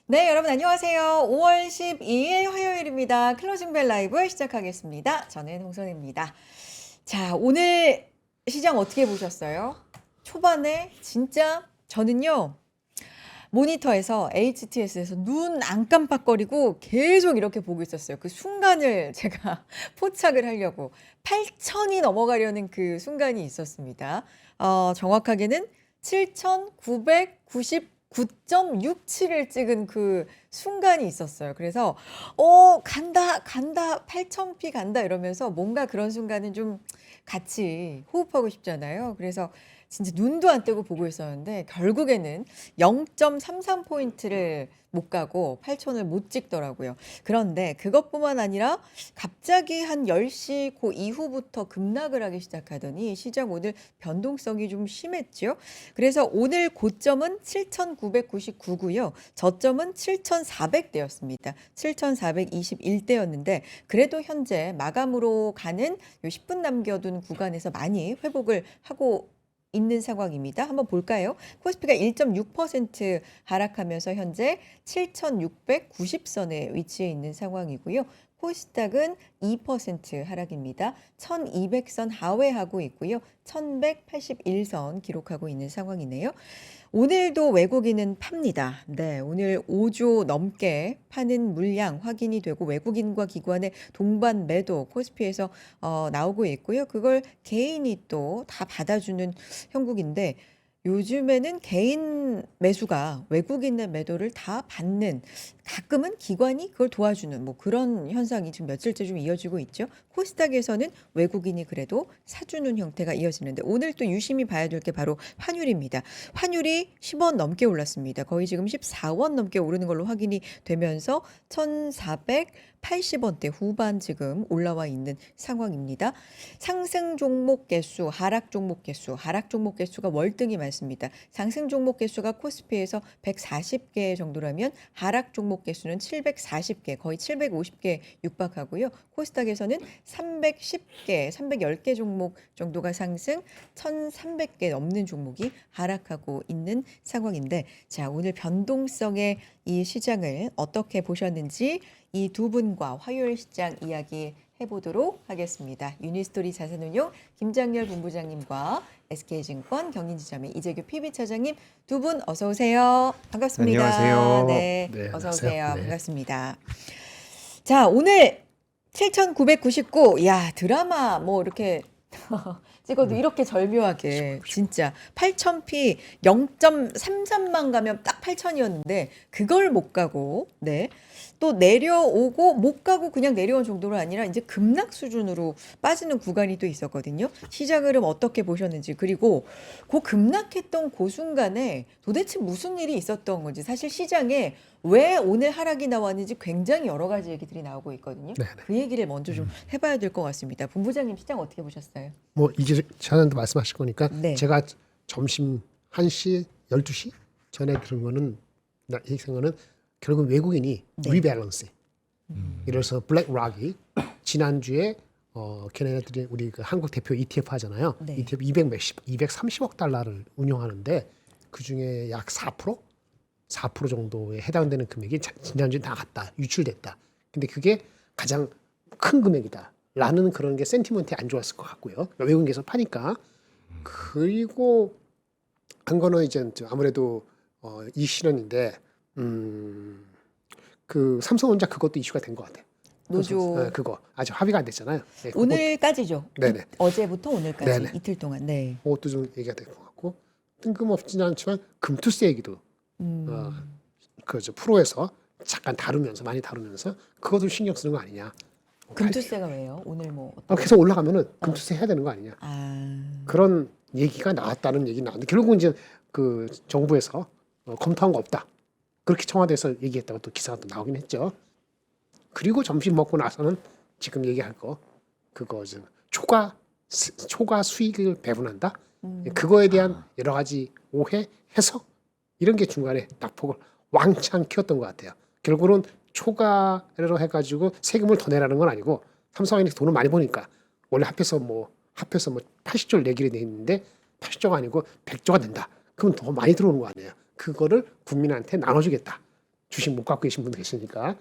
네, 여러분 안녕하세요. 5월 12일 화요일입니다. 클로징벨 라이브 시작하겠습니다. 저는 홍선입니다. 자, 오늘 시장 어떻게 보셨어요? 초반에 진짜 저는요, 모니터에서 HTS에서 눈 안 깜빡거리고 계속 이렇게 보고 있었어요. 그 순간을 제가 포착을 하려고 8천이 넘어가려는 그 순간이 있었습니다. 정확하게는 7,999.67을 찍은 그 순간이 있었어요. 그래서 간다, 간다, 8,000피 간다 이러면서 뭔가 그런 순간은 좀 같이 호흡하고 싶잖아요. 그래서 진짜 눈도 안 떼고 보고 있었는데 결국에는 0.33포인트를 못 가고 8천을 못 찍더라고요. 그런데 그것뿐만 아니라 갑자기 한 10시 그 이후부터 급락을 하기 시작하더니 시장 오늘 변동성이 좀 심했죠. 그래서 오늘 고점은 7,999고요. 저점은 7,400대였습니다. 7,421대였는데 그래도 현재 마감으로 가는 요 10분 남겨둔 구간에서 많이 회복을 하고 있는 상황입니다. 한번 볼까요? 코스피가 1.6% 하락하면서 현재 7,690선에 위치해 있는 상황이고요. 코스닥은 2% 하락입니다. 1,200선 하회하고 있고요. 1,181선 기록하고 있는 상황이네요. 오늘도 외국인은 팝니다. 네, 오늘 5조 넘게 파는 물량 확인이 되고 외국인과 기관의 동반 매도 코스피에서 나오고 있고요. 그걸 개인이 또 다 받아주는 형국인데 요즘에는 개인 매수가 외국인의 매도를 다 받는 가끔은 기관이 그걸 도와주는 뭐 그런 현상이 지금 며칠째 좀 이어지고 있죠. 코스닥에서는 외국인이 그래도 사주는 형태가 이어지는데 오늘 또 유심히 봐야 될 게 바로 환율입니다. 환율이 10원 넘게 올랐습니다. 거의 지금 14원 넘게 오르는 걸로 확인이 되면서 1,480원대 후반 지금 올라와 있는 상황입니다. 상승 종목 개수, 하락 종목 개수, 하락 종목 개수가 월등히 많습니다. 상승 종목 개수가 코스피에서 140개 정도라면 하락 종목 개수는 740개, 거의 750개 육박하고요. 코스닥에서는 310개, 310개 종목 정도가 상승, 1,300개 넘는 종목이 하락하고 있는 상황인데 자, 오늘 변동성의 이 시장을 어떻게 보셨는지 이 두 분과 화요일 시장 이야기 해보도록 하겠습니다. 유니스토리 자산운용 김장렬 본부장님과 SK증권 경인지점의 이재규 PB차장님 두 분 어서 오세요. 반갑습니다. 안녕하세요. 네, 네, 어서 안녕하세요. 오세요. 네. 반갑습니다. 자, 오늘 7,999. 야, 드라마 뭐 이렇게 찍어도 이렇게 절묘하게 진짜 8,000피 0.33만 가면 딱 8,000이었는데 그걸 못 가고 네. 또 내려오고 못 가고 그냥 내려온 정도가 아니라 이제 급락 수준으로 빠지는 구간이 또 있었거든요. 시장 흐름 어떻게 보셨는지 그리고 그 급락했던 그 순간에 도대체 무슨 일이 있었던 건지 사실 시장에 왜 오늘 하락이 나왔는지 굉장히 여러 가지 얘기들이 나오고 있거든요. 네네. 그 얘기를 먼저 좀 해봐야 될 것 같습니다. 본부장님 시장 어떻게 보셨어요? 뭐 이제 차장도 말씀하실 거니까 네. 제가 점심 1시, 12시 전에 들은 거는 얘기한 거는 결국 외국인이 네. 리밸런스. 이래서 블랙락이 지난주에 걔네들이 우리 그 한국 대표 ETF 하잖아요. 네. ETF 230억 달러를 운용하는데 그 중에 약 4% 정도에 해당되는 금액이 지난주에 나갔다, 유출됐다. 근데 그게 가장 큰 금액이다. 라는 그런 게 센티먼트에 안 좋았을 것 같고요. 그러니까 외국인께서 파니까. 그리고 한 거는 이제 아무래도 이 실현인데 그 삼성전자 그것도 이슈가 된 것 같아요. 노조 그거 아직 합의가 안 됐잖아요. 네, 오늘까지죠. 네네. 어제부터 오늘까지 네네. 이틀 동안. 네. 그것도 좀 얘기가 될 것 같고 뜬금없지는 않지만 금투세 얘기도 그저 프로에서 잠깐 다루면서 많이 다루면서 그것도 신경 쓰는 거 아니냐. 금투세가 왜요? 오늘 뭐 어떤... 계속 올라가면은 금투세 해야 되는 거 아니냐. 그런 얘기가 나왔다는 얘기 나왔는데 결국은 이제 그 정부에서 검토한 거 없다. 그렇게 청와대에서 얘기했다고 또 기사가 또 나오긴 했죠. 그리고 점심 먹고 나서는 지금 얘기할 거 그거 초과 수익을 배분한다. 그거에 대한 여러 가지 오해, 해석 이런 게 중간에 낙폭을 왕창 키웠던 것 같아요. 결국은 초과로 해가지고 세금을 더 내라는 건 아니고 삼성이 돈을 많이 버니까 원래 합해서 뭐 80조를 내기로 돼 있는데 80조가 아니고 100조가 된다. 그럼 더 많이 들어오는 거 아니에요. 그거를 국민한테 나눠주겠다. 주식 못 갖고 계신 분도 계시니까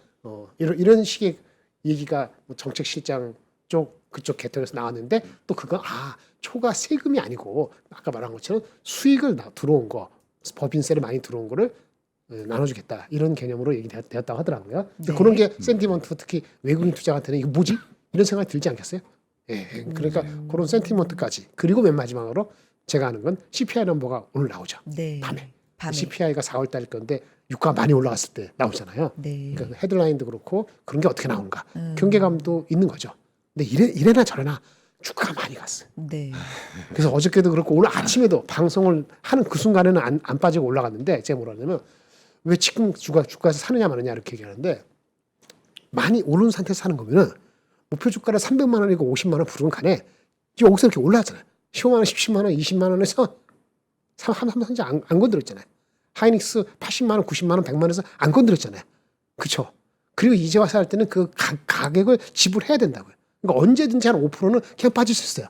이런 식의 얘기가 뭐 정책실장 쪽 그쪽 계통에서 나왔는데 또 그거 초과 세금이 아니고 아까 말한 것처럼 수익을 들어온 거 법인세를 많이 들어온 거를 나눠주겠다 이런 개념으로 얘기되었다고 하더라고요. 근데 네. 그런 게 센티먼트 특히 외국인 투자한테는 이거 뭐지? 이런 생각이 들지 않겠어요? 예, 그러니까 그런 센티먼트까지 그리고 맨 마지막으로 제가 아는 건 CPI 넘버가 오늘 나오죠. 네. 밤에. 밤에. CPI가 4월 달일 건데 유가가 많이 올라갔을 때 나오잖아요. 네. 그러니까 헤드라인도 그렇고 그런 게 어떻게 나오는가 경계감도 있는 거죠. 근데 이래나 저래나 주가가 많이 갔어요. 네. 그래서 어저께도 그렇고 오늘 아침에도 방송을 하는 그 순간에는 안 빠지고 올라갔는데 제가 뭐라 하냐면 왜 지금 주가에서 사느냐 마느냐 이렇게 얘기하는데 많이 오른 상태에서 사는 거면은 목표 주가를 300만 원이고 50만 원 부르는 간에 여기서 이렇게 올라왔잖아요. 15만 원, 17만 원, 20만 원에서 한번 안 건드렸잖아요. 하이닉스 80만 원, 90만 원, 100만 원에서 안 건드렸잖아요. 그렇죠? 그리고 이제 와서 할 때는 그 가격을 지불해야 된다고요. 그러니까 언제든지 한 5%는 그냥 빠질 수 있어요.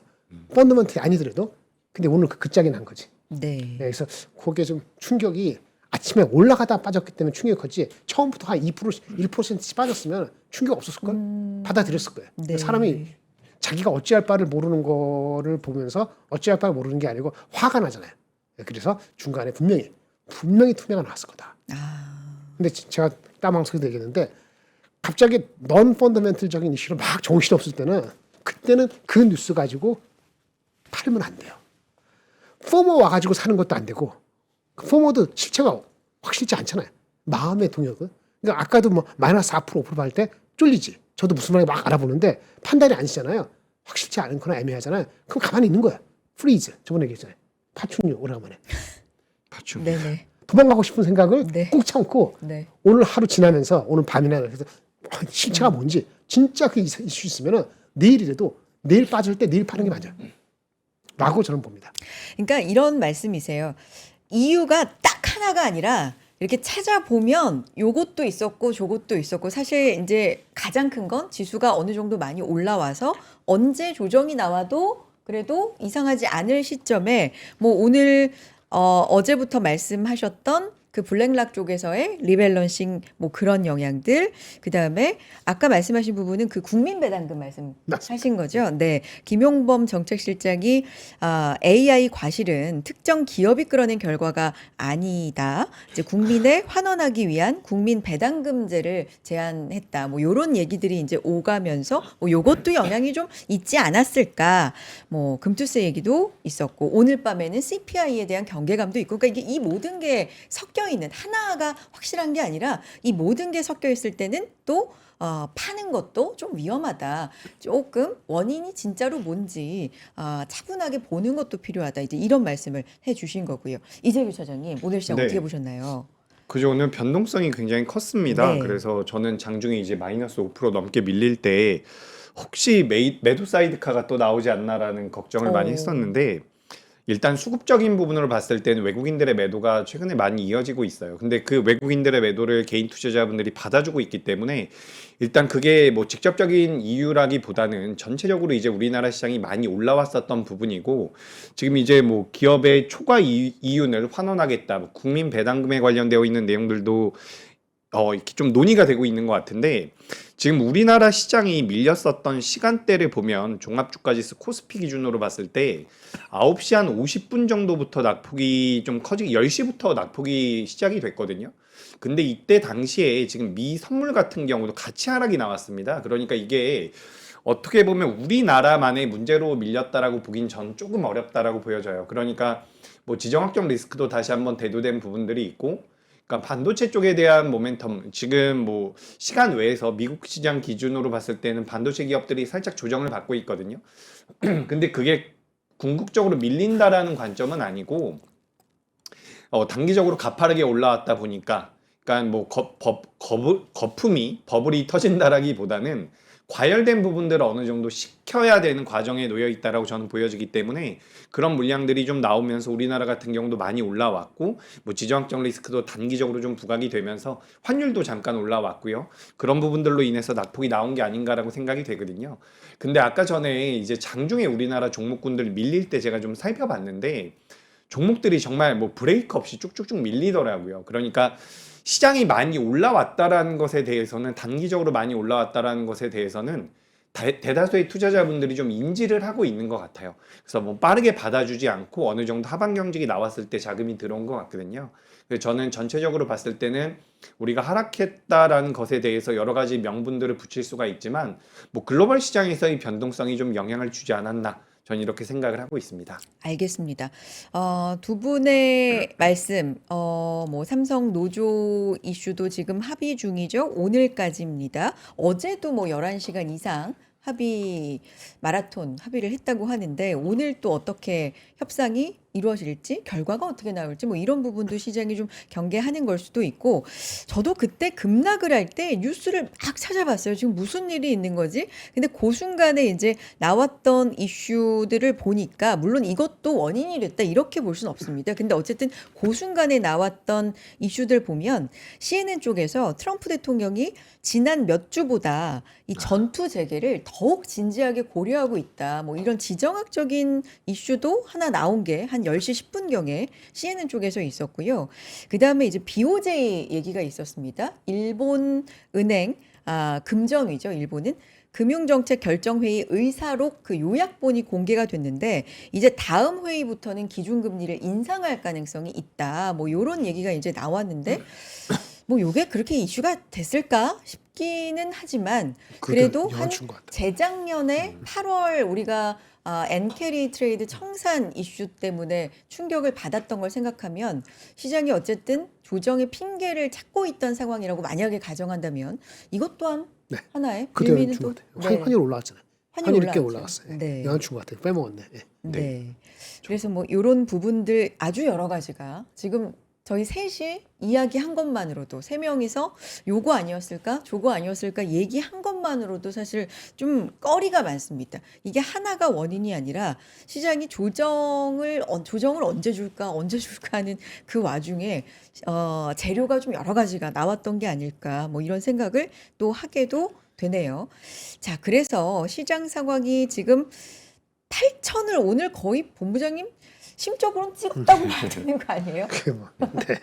펀더먼트 아니더라도. 근데 오늘 그 짝이 난 거지. 네. 그래서 그게 좀 충격이 아침에 올라가다 빠졌기 때문에 충격이 컸지 처음부터 한 2%, 1%씩 빠졌으면 충격 없었을 걸 받아들였을 거예요. 네. 사람이 자기가 어찌할 바를 모르는 거를 보면서 어찌할 바를 모르는 게 아니고 화가 나잖아요. 그래서 중간에 분명히 투명가 나왔을 거다. 근데 제가 따방송에도 얘기했는데 갑자기 넌 펀더멘털적인 이슈로 막 정신이 없을 때는 그때는 그 뉴스 가지고 팔면 안 돼요. 포모 와가지고 사는 것도 안 되고 그 포모도 실체가 확실치 않잖아요. 마음의 동역은. 그러니까 아까도 뭐 마이너스 4% 5% 받을 때 쫄리지. 저도 무슨 말인지 막 알아보는데 판단이 아니잖아요. 확실치 않거나 애매하잖아요. 그럼 가만히 있는 거야. 프리즈. 저번에 얘기했잖아요. 파충류 오래간만에. 파충. 네네. 도망가고 싶은 생각을 네. 꼭 참고 네. 오늘 하루 지나면서 오늘 밤이나 그래서 실체가 뭔지 진짜 그 이슈 있으면은 내일이라도 내일 빠질 때 내일 파는 게 맞아요. 라고 저는 봅니다. 그러니까 이런 말씀이세요. 이유가 딱 하나가 아니라 이렇게 찾아보면 요것도 있었고 저것도 있었고 사실 이제 가장 큰 건 지수가 어느 정도 많이 올라와서 언제 조정이 나와도 그래도 이상하지 않을 시점에 뭐 오늘 어제부터 말씀하셨던 그 블랙락 쪽에서의 리밸런싱 뭐 그런 영향들 그다음에 아까 말씀하신 부분은 그 국민 배당금 말씀하신 거죠. 네. 김용범 정책실장이 AI 과실은 특정 기업이 끌어낸 결과가 아니다. 이제 국민에 환원하기 위한 국민 배당금제를 제안했다. 뭐 요런 얘기들이 이제 오가면서 뭐 요것도 영향이 좀 있지 않았을까. 뭐 금투세 얘기도 있었고 오늘 밤에는 CPI에 대한 경계감도 있고 그러니까 이게 이 모든 게 섞여 있는 하나가 확실한 게 아니라 이 모든 게 섞여 있을 때는 또 파는 것도 좀 위험하다. 조금 원인이 진짜로 뭔지 차분하게 보는 것도 필요하다. 이제 이런 말씀을 해주신 거고요. 이재규 차장님 오늘 시장 네. 어떻게 보셨나요? 그죠. 오늘 변동성이 굉장히 컸습니다. 네. 그래서 저는 장중에 이제 마이너스 5% 넘게 밀릴 때 혹시 매도 사이드카가 또 나오지 않나라는 걱정을 많이 했었는데 일단 수급적인 부분으로 봤을 때는 외국인들의 매도가 최근에 많이 이어지고 있어요. 근데 그 외국인들의 매도를 개인 투자자분들이 받아주고 있기 때문에 일단 그게 뭐 직접적인 이유라기보다는 전체적으로 이제 우리나라 시장이 많이 올라왔었던 부분이고 지금 이제 뭐 기업의 초과 이윤을 환원하겠다, 뭐 국민 배당금에 관련되어 있는 내용들도 이렇게 좀 논의가 되고 있는 것 같은데 지금 우리나라 시장이 밀렸었던 시간대를 보면 종합주가지수 코스피 기준으로 봤을 때 9시 한 50분 정도부터 낙폭이 좀 커지기 10시부터 낙폭이 시작이 됐거든요. 근데 이때 당시에 지금 미 선물 같은 경우도 같이 하락이 나왔습니다. 그러니까 이게 어떻게 보면 우리나라만의 문제로 밀렸다라고 보긴 전 조금 어렵다라고 보여져요. 그러니까 뭐 지정학적 리스크도 다시 한번 대두된 부분들이 있고 그러니까 반도체 쪽에 대한 모멘텀 지금 뭐 시간 외에서 미국 시장 기준으로 봤을 때는 반도체 기업들이 살짝 조정을 받고 있거든요. 근데 그게 궁극적으로 밀린다라는 관점은 아니고 단기적으로 가파르게 올라왔다 보니까 그러니까 뭐 거품이 버블이 터진다라기보다는 과열된 부분들을 어느 정도 식혀야 되는 과정에 놓여 있다라고 저는 보여지기 때문에 그런 물량들이 좀 나오면서 우리나라 같은 경우도 많이 올라왔고 뭐 지정학적 리스크도 단기적으로 좀 부각이 되면서 환율도 잠깐 올라왔고요. 그런 부분들로 인해서 낙폭이 나온 게 아닌가라고 생각이 되거든요. 근데 아까 전에 이제 장중에 우리나라 종목군들 밀릴 때 제가 좀 살펴봤는데 종목들이 정말 뭐 브레이크 없이 쭉쭉쭉 밀리더라고요. 그러니까 시장이 많이 올라왔다라는 것에 대해서는 단기적으로 많이 올라왔다라는 것에 대해서는 대다수의 투자자분들이 좀 인지를 하고 있는 것 같아요. 그래서 뭐 빠르게 받아주지 않고 어느 정도 하방 경직이 나왔을 때 자금이 들어온 것 같거든요. 그래서 저는 전체적으로 봤을 때는 우리가 하락했다라는 것에 대해서 여러 가지 명분들을 붙일 수가 있지만 뭐 글로벌 시장에서의 변동성이 좀 영향을 주지 않았나, 저는 이렇게 생각을 하고 있습니다. 알겠습니다. 두 분의 말씀, 뭐 삼성 노조 이슈도 지금 합의 중이죠. 오늘까지입니다. 어제도 뭐 11시간 이상 마라톤 합의를 했다고 하는데 오늘 또 어떻게 협상이 이루어질지, 결과가 어떻게 나올지 뭐 이런 부분도 시장이 좀 경계하는 걸 수도 있고, 저도 그때 급락을 할 때 뉴스를 막 찾아봤어요. 지금 무슨 일이 있는 거지? 근데 그 순간에 이제 나왔던 이슈들을 보니까 물론 이것도 원인이 됐다 이렇게 볼 수는 없습니다. 근데 어쨌든 그 순간에 나왔던 이슈들 보면 CNN 쪽에서 트럼프 대통령이 지난 몇 주보다 이 전투 재개를 더욱 진지하게 고려하고 있다. 뭐 이런 지정학적인 이슈도 하나 나온 게 한 10시 10분경에 CNN 쪽에서 있었고요. 그다음에 이제 BOJ 얘기가 있었습니다. 일본 은행 금정위죠. 일본은 금융정책 결정회의 의사록 그 요약본이 공개가 됐는데 이제 다음 회의부터는 기준금리를 인상할 가능성이 있다. 뭐 이런 얘기가 이제 나왔는데 뭐 요게 그렇게 이슈가 됐을까 싶기는 하지만 그래도 한 재작년에 8월 우리가 엔캐리 트레이드 청산 이슈 때문에 충격을 받았던 걸 생각하면 시장이 어쨌든 조정의 핑계를 찾고 있던 상황이라고 만약에 가정한다면 이것 또한 하나의 의미는 또 환율 올라왔잖아요. 환율이 꽤 올라왔죠. 올라왔어요. 네. 영향 준 것 같아요. 빼먹었네. 네. 그래서 뭐 이런 부분들 아주 여러 가지가 지금 저희 셋이 이야기한 것만으로도 세 명이서 요거 아니었을까 저거 아니었을까 얘기한 것만으로도 사실 좀 꺼리가 많습니다. 이게 하나가 원인이 아니라 시장이 조정을 언제 줄까 하는 그 와중에 재료가 좀 여러 가지가 나왔던 게 아닐까 뭐 이런 생각을 또 하게도 되네요. 자, 그래서 시장 상황이 지금 8천을 오늘 거의 본부장님 심적으로는 찍었다고 봐야 되는 거 아니에요? 네.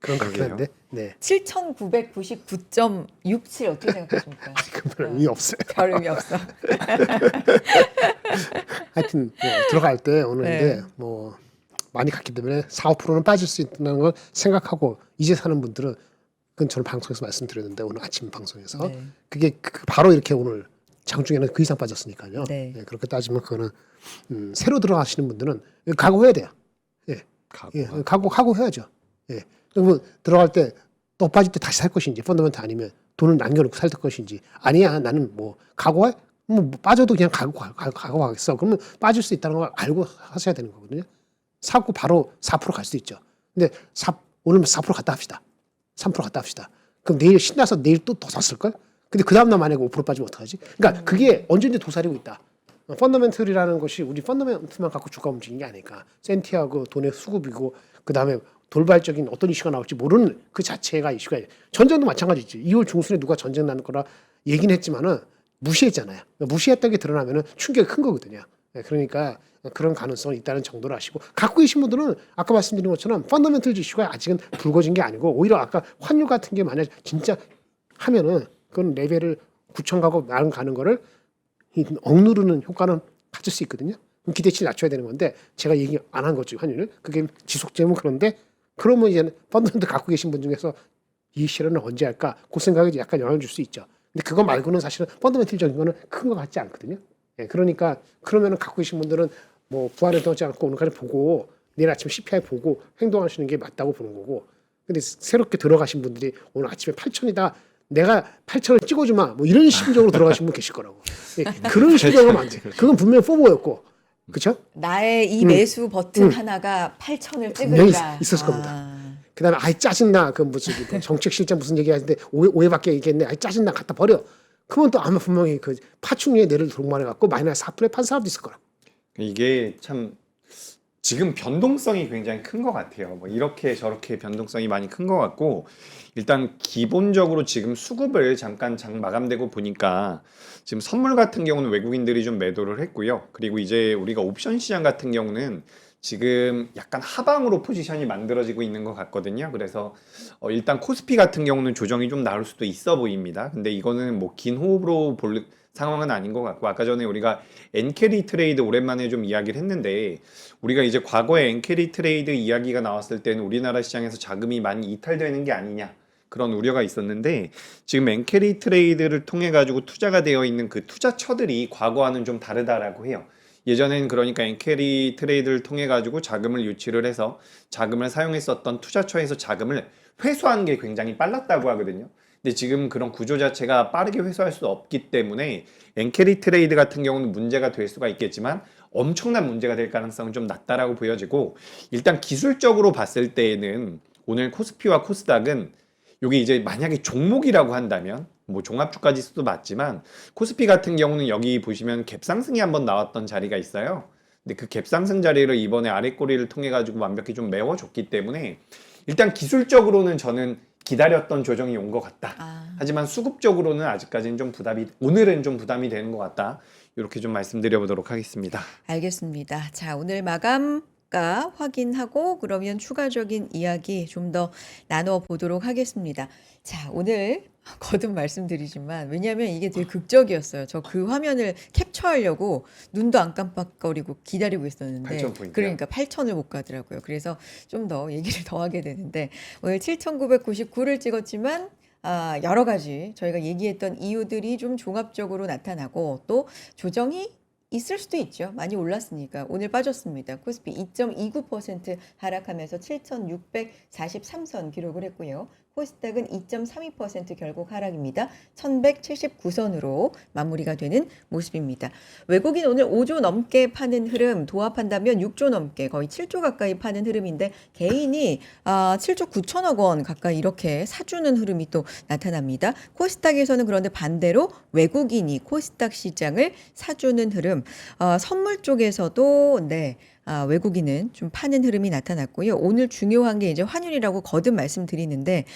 그런 것 같긴 한데. 네. 7,999.67 어떻게 생각하십니까? 별 의미 없어요. 별 의미 없어. 하여튼 뭐 들어갈 때 오늘인데 네. 뭐 많이 갔기 때문에 4~5%는 빠질 수 있다는 걸 생각하고 이제 사는 분들은 그건 저는 방송에서 말씀드렸는데 오늘 아침 방송에서 네. 그게 바로 이렇게 오늘 장중에는 그 이상 빠졌으니까요. 네. 네, 그렇게 따지면 그거는 새로 들어가시는 분들은 각오해야 돼요. 예, 각오해야죠. 예, 그러면 들어갈 때 또 빠질 때 다시 살 것인지 펀더멘트 아니면 돈을 남겨놓고 살 것인지 아니야 나는 뭐 각오해 뭐 빠져도 그냥 각오하겠어. 그러면 빠질 수 있다는 걸 알고 하셔야 되는 거거든요. 사고 바로 4% 갈 수 있죠. 근데 오늘 4% 갔다 합시다. 3% 갔다 합시다. 그럼 내일 신나서 내일 또 더 샀을걸? 근데 그 다음날 만약에 5% 빠지면 어떡하지? 그러니까 그게 언제든지 도사리고 있다. 펀더멘틀이라는 것이 우리 펀더멘틀만 갖고 주가 움직이는 게 아니까 센티하고 돈의 수급이고 그 다음에 돌발적인 어떤 이슈가 나올지 모르는 그 자체가 이슈가 전쟁도 마찬가지지. 2월 중순에 누가 전쟁 나는 거라 얘기는 했지만은 무시했잖아요. 무시했던 게 드러나면은 충격이 큰 거거든요. 그러니까 그런 가능성이 있다는 정도로 아시고 갖고 계신 분들은 아까 말씀드린 것처럼 펀더멘틀 이슈가 아직은 불거진 게 아니고 오히려 아까 환율 같은 게 만약 진짜 하면은 그건 레벨을 9천 가고 나름 가는 거를 억누르는 효과는 가질 수 있거든요. 그럼 기대치 낮춰야 되는 건데 제가 얘기 안 한 거죠 환율을. 그게 지속되면 그런데 그러면 이제 펀드멘트 갖고 계신 분 중에서 이 실현을 언제 할까? 그 생각에 약간 영향을 줄 수 있죠. 근데 그거 말고는 사실은 펀더멘틀적인 거는 큰 거 같지 않거든요. 예, 그러니까 그러면은 갖고 계신 분들은 뭐 부활에 떠지 않고 오늘까지 보고 내일 아침 CPI 보고 행동하시는 게 맞다고 보는 거고. 근데 새롭게 들어가신 분들이 오늘 아침에 8천이다. 내가 8천을 찍어주마. 뭐 이런 심정으로 들어가신 분 계실 거라고. 예, 그런 심정은 안 돼. 그건 분명히 포모였고. 그렇죠? 나의 이 매수 버튼 하나가 8천을 찍으리라. 있었을 겁니다. 그다음에 아이 짜증나. 그 무슨 정책실장 무슨 얘기하는데 오해밖에 얘기했네. 아이 짜증나. 갖다 버려. 그러면 또 아마 분명히 그 파충류의 뇌를 동반해 갖고 마이너스 4%에 판 사람도 있을 거라. 이게 참 지금 변동성이 굉장히 큰 것 같아요. 뭐 이렇게 저렇게 변동성이 많이 큰 것 같고 일단 기본적으로 지금 수급을 잠깐 장 마감되고 보니까 지금 선물 같은 경우는 외국인들이 좀 매도를 했고요. 그리고 이제 우리가 옵션 시장 같은 경우는 지금 약간 하방으로 포지션이 만들어지고 있는 것 같거든요. 그래서 일단 코스피 같은 경우는 조정이 좀 나올 수도 있어 보입니다. 근데 이거는 뭐 긴 호흡으로 볼 상황은 아닌 것 같고, 아까 전에 우리가 엔캐리 트레이드 오랜만에 좀 이야기를 했는데, 우리가 이제 과거에 엔캐리 트레이드 이야기가 나왔을 때는 우리나라 시장에서 자금이 많이 이탈되는 게 아니냐, 그런 우려가 있었는데, 지금 엔캐리 트레이드를 통해 가지고 투자가 되어 있는 그 투자처들이 과거와는 좀 다르다라고 해요. 예전엔 그러니까 엔캐리 트레이드를 통해 가지고 자금을 유치를 해서 자금을 사용했었던 투자처에서 자금을 회수하는 게 굉장히 빨랐다고 하거든요. 근데 지금 그런 구조 자체가 빠르게 회수할 수 없기 때문에 엔캐리 트레이드 같은 경우는 문제가 될 수가 있겠지만 엄청난 문제가 될 가능성은 좀 낮다라고 보여지고, 일단 기술적으로 봤을 때에는 오늘 코스피와 코스닥은 여기 이제 만약에 종목이라고 한다면 뭐 종합주가 지수도 맞지만 코스피 같은 경우는 여기 보시면 갭상승이 한번 나왔던 자리가 있어요. 근데 그 갭상승 자리를 이번에 아랫꼬리를 통해 가지고 완벽히 좀 메워줬기 때문에 일단 기술적으로는 저는 기다렸던 조정이 온 것 같다. 하지만 수급적으로는 아직까지는 좀 오늘은 좀 부담이 되는 것 같다. 이렇게 좀 말씀드려 보도록 하겠습니다. 알겠습니다. 자, 오늘 마감가 확인하고 그러면 추가적인 이야기 좀 더 나눠 보도록 하겠습니다. 자, 오늘 거듭 말씀드리지만 왜냐하면 이게 되게 극적이었어요. 저 그 화면을 캡처하려고 눈도 안 깜빡거리고 기다리고 있었는데 8,000포인트요? 그러니까 8,000을 못 가더라고요. 그래서 좀 더 얘기를 더 하게 되는데 오늘 7,999를 찍었지만 여러 가지 저희가 얘기했던 이유들이 좀 종합적으로 나타나고 또 조정이 있을 수도 있죠. 많이 올랐으니까. 오늘 빠졌습니다. 코스피 2.29% 하락하면서 7,643선 기록을 했고요. 코스닥은 2.32% 결국 하락입니다. 1,179선으로 마무리가 되는 모습입니다. 외국인 오늘 5조 넘게 파는 흐름 도합한다면 6조 넘게 거의 7조 가까이 파는 흐름인데 개인이 7조 9천억 원 가까이 이렇게 사주는 흐름이 또 나타납니다. 코스닥에서는 그런데 반대로 외국인이 코스닥 시장을 사주는 흐름, 선물 쪽에서도 외국인은 좀 파는 흐름이 나타났고요. 오늘 중요한 게 이제 환율이라고 거듭 말씀드리는데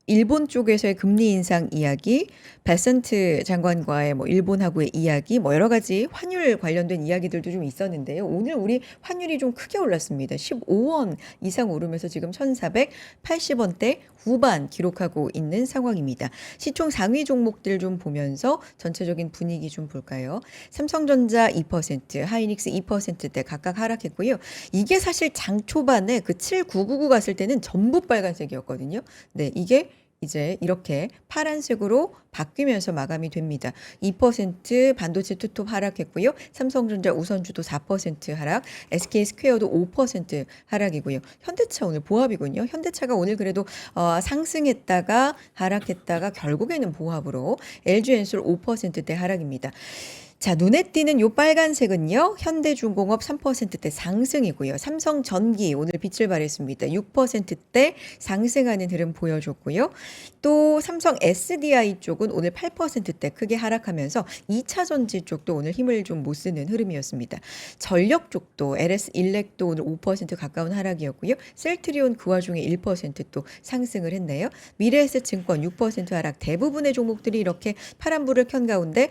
일본 쪽에서의 금리 인상 이야기, 베센트 장관과의 일본하고의 이야기, 여러 가지 환율 관련된 이야기들도 좀 있었는데요. 오늘 우리 환율이 좀 크게 올랐습니다. 15원 이상 오르면서 지금 1,480원대 후반 기록하고 있는 상황입니다. 시총 상위 종목들 좀 보면서 전체적인 분위기 좀 볼까요? 삼성전자 2%, 하이닉스 2%대 각각 하락했고요. 이게 사실 장 초반에 그 7999 갔을 때는 전부 빨간색이었거든요. 네, 이게 이제 이렇게 파란색으로 바뀌면서 마감이 됩니다. 2% 반도체 투톱 하락했고요. 삼성전자 우선주도 4% 하락, SK스퀘어도 5% 하락이고요. 현대차 오늘 보합이군요. 현대차가 오늘 그래도 상승했다가 하락했다가 결국에는 보합으로 LG엔솔 5%대 하락입니다. 자, 눈에 띄는 요 빨간색은요. 현대중공업 3%대 상승이고요. 삼성전기 오늘 빛을 발했습니다. 6%대 상승하는 흐름 보여줬고요. 또 삼성 SDI 쪽은 오늘 8%대 크게 하락하면서 2차 전지 쪽도 오늘 힘을 좀 못 쓰는 흐름이었습니다. 전력 쪽도 LS 일렉도 오늘 5% 가까운 하락이었고요. 셀트리온 그 와중에 1% 또 상승을 했네요. 미래에셋증권 6% 하락, 대부분의 종목들이 이렇게 파란불을 켠 가운데